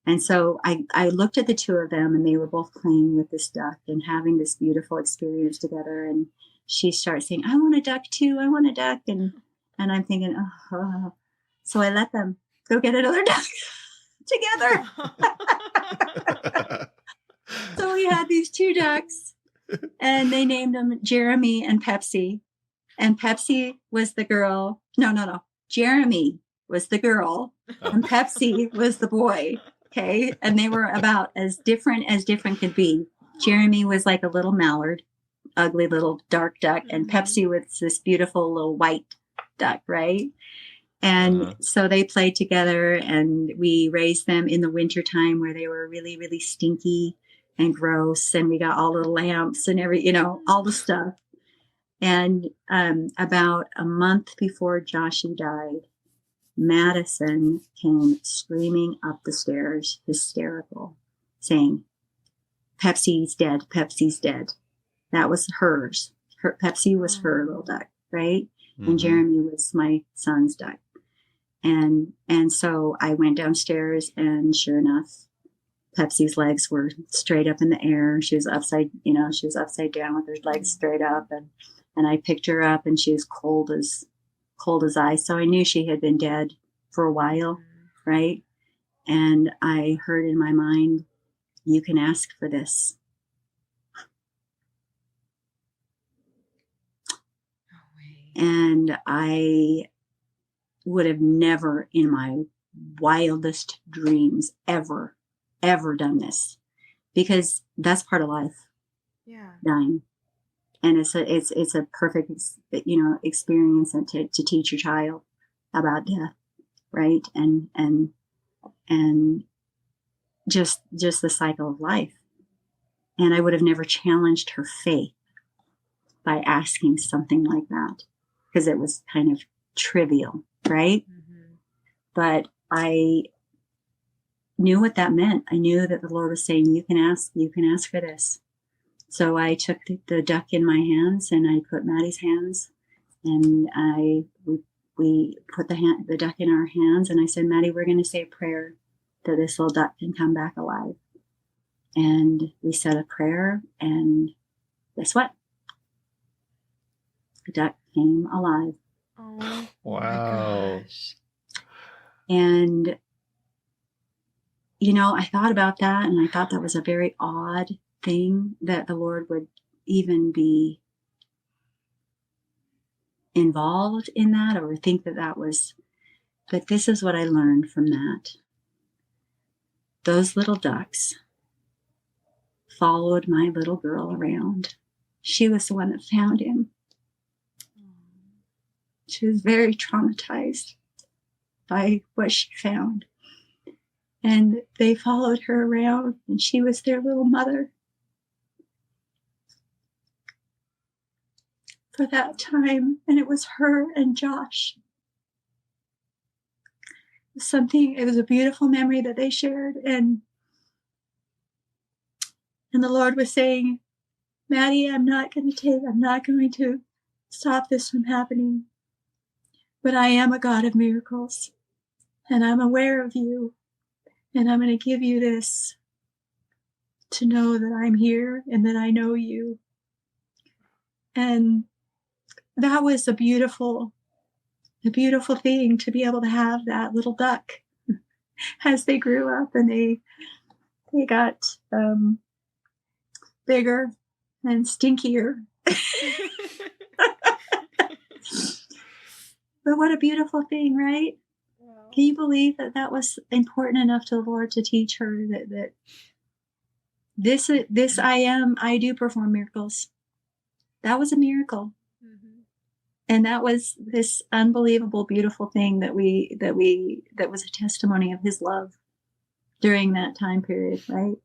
And so I looked at the two of them, and they were both playing with this duck and having this beautiful experience together. And she starts saying, I want a duck too. I want a duck. And I'm thinking, oh. So I let them go get another duck together. So we had these two ducks, and they named them Jeremy and Pepsi. And Pepsi was the girl. No. Jeremy was the girl, and Pepsi was the boy. Okay. And they were about as different could be. Jeremy was like a little mallard, ugly little dark duck, and Pepsi was this beautiful little white duck, right? And so they played together, and we raised them in the wintertime, where they were really, really stinky and gross, and we got all the lamps and all the stuff. And about a month before Joshy died, Madison came screaming up the stairs, hysterical, saying, Pepsi's dead, Pepsi's dead. That was hers. Pepsi was her little duck, right? And Jeremy was my son's duck. And so I went downstairs, and sure enough, Pepsi's legs were straight up in the air. She was upside down with her legs straight up. And I picked her up, and she was cold as ice. So I knew she had been dead for a while, right? And I heard in my mind, you can ask for this. And I would have never in my wildest dreams ever done this, because that's part of life. Yeah. Dying. And it's a perfect, experience to teach your child about death. Right. And just the cycle of life. And I would have never challenged her faith by asking something like that, because it was kind of trivial, right? But I knew what that meant. I knew that the Lord was saying, you can ask for this. So I took the duck in my hands, and I put Maddie's hands, and we put the duck in our hands, and I said, Maddie, we're going to say a prayer that this little duck can come back alive. And we said a prayer, and guess what? The duck came alive. Oh, Wow. my gosh. And, you know, I thought about that, and I thought that was a very odd thing that the Lord would even be involved in that, or think that that was. But this is what I learned from that. Those little ducks followed my little girl around. She was the one that found him. She was very traumatized by what she found. And they followed her around, and she was their little mother for that time. And it was her and Josh. It was a beautiful memory that they shared. And the Lord was saying, Maddie, I'm not going to stop this from happening. But I am a God of miracles, and I'm aware of you, and I'm going to give you this to know that I'm here and that I know you. And that was a beautiful thing, to be able to have that little duck as they grew up, and they got bigger and stinkier. But what a beautiful thing, right? Wow. Can you believe that was important enough to the Lord to teach her that this I do perform miracles. That was a miracle. Mm-hmm. And that was this unbelievable, beautiful thing that was a testimony of his love during that time period, right?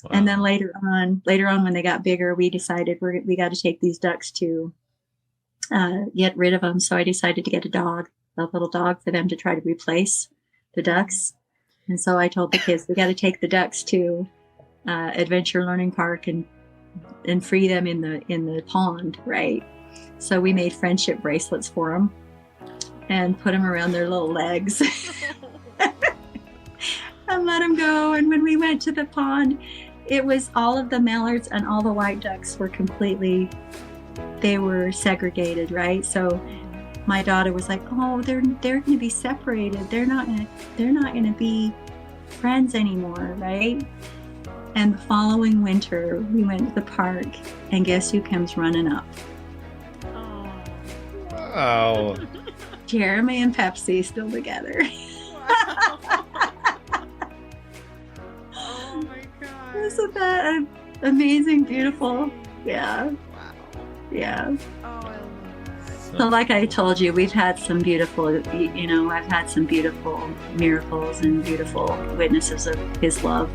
Wow. And then later on, when they got bigger, we decided we got to take these ducks to get rid of them. So I decided to get a little dog for them to try to replace the ducks. And so I told the kids, we got to take the ducks to Adventure Learning Park and free them in the pond, right? So we made friendship bracelets for them and put them around their little legs and let them go. And when we went to the pond, it was all of the mallards and all the white ducks were they were segregated, right? So my daughter was like, "Oh, they're going to be separated. They're not going to be friends anymore, right?" And the following winter, we went to the park, and guess who comes running up? Wow. Jeremy and Pepsi still together. Wow. Oh my God. Isn't that amazing, beautiful? Yeah. Wow. Yeah. Oh, I love that. So like I told you, we've had some beautiful, I've had some beautiful miracles and beautiful witnesses of his love.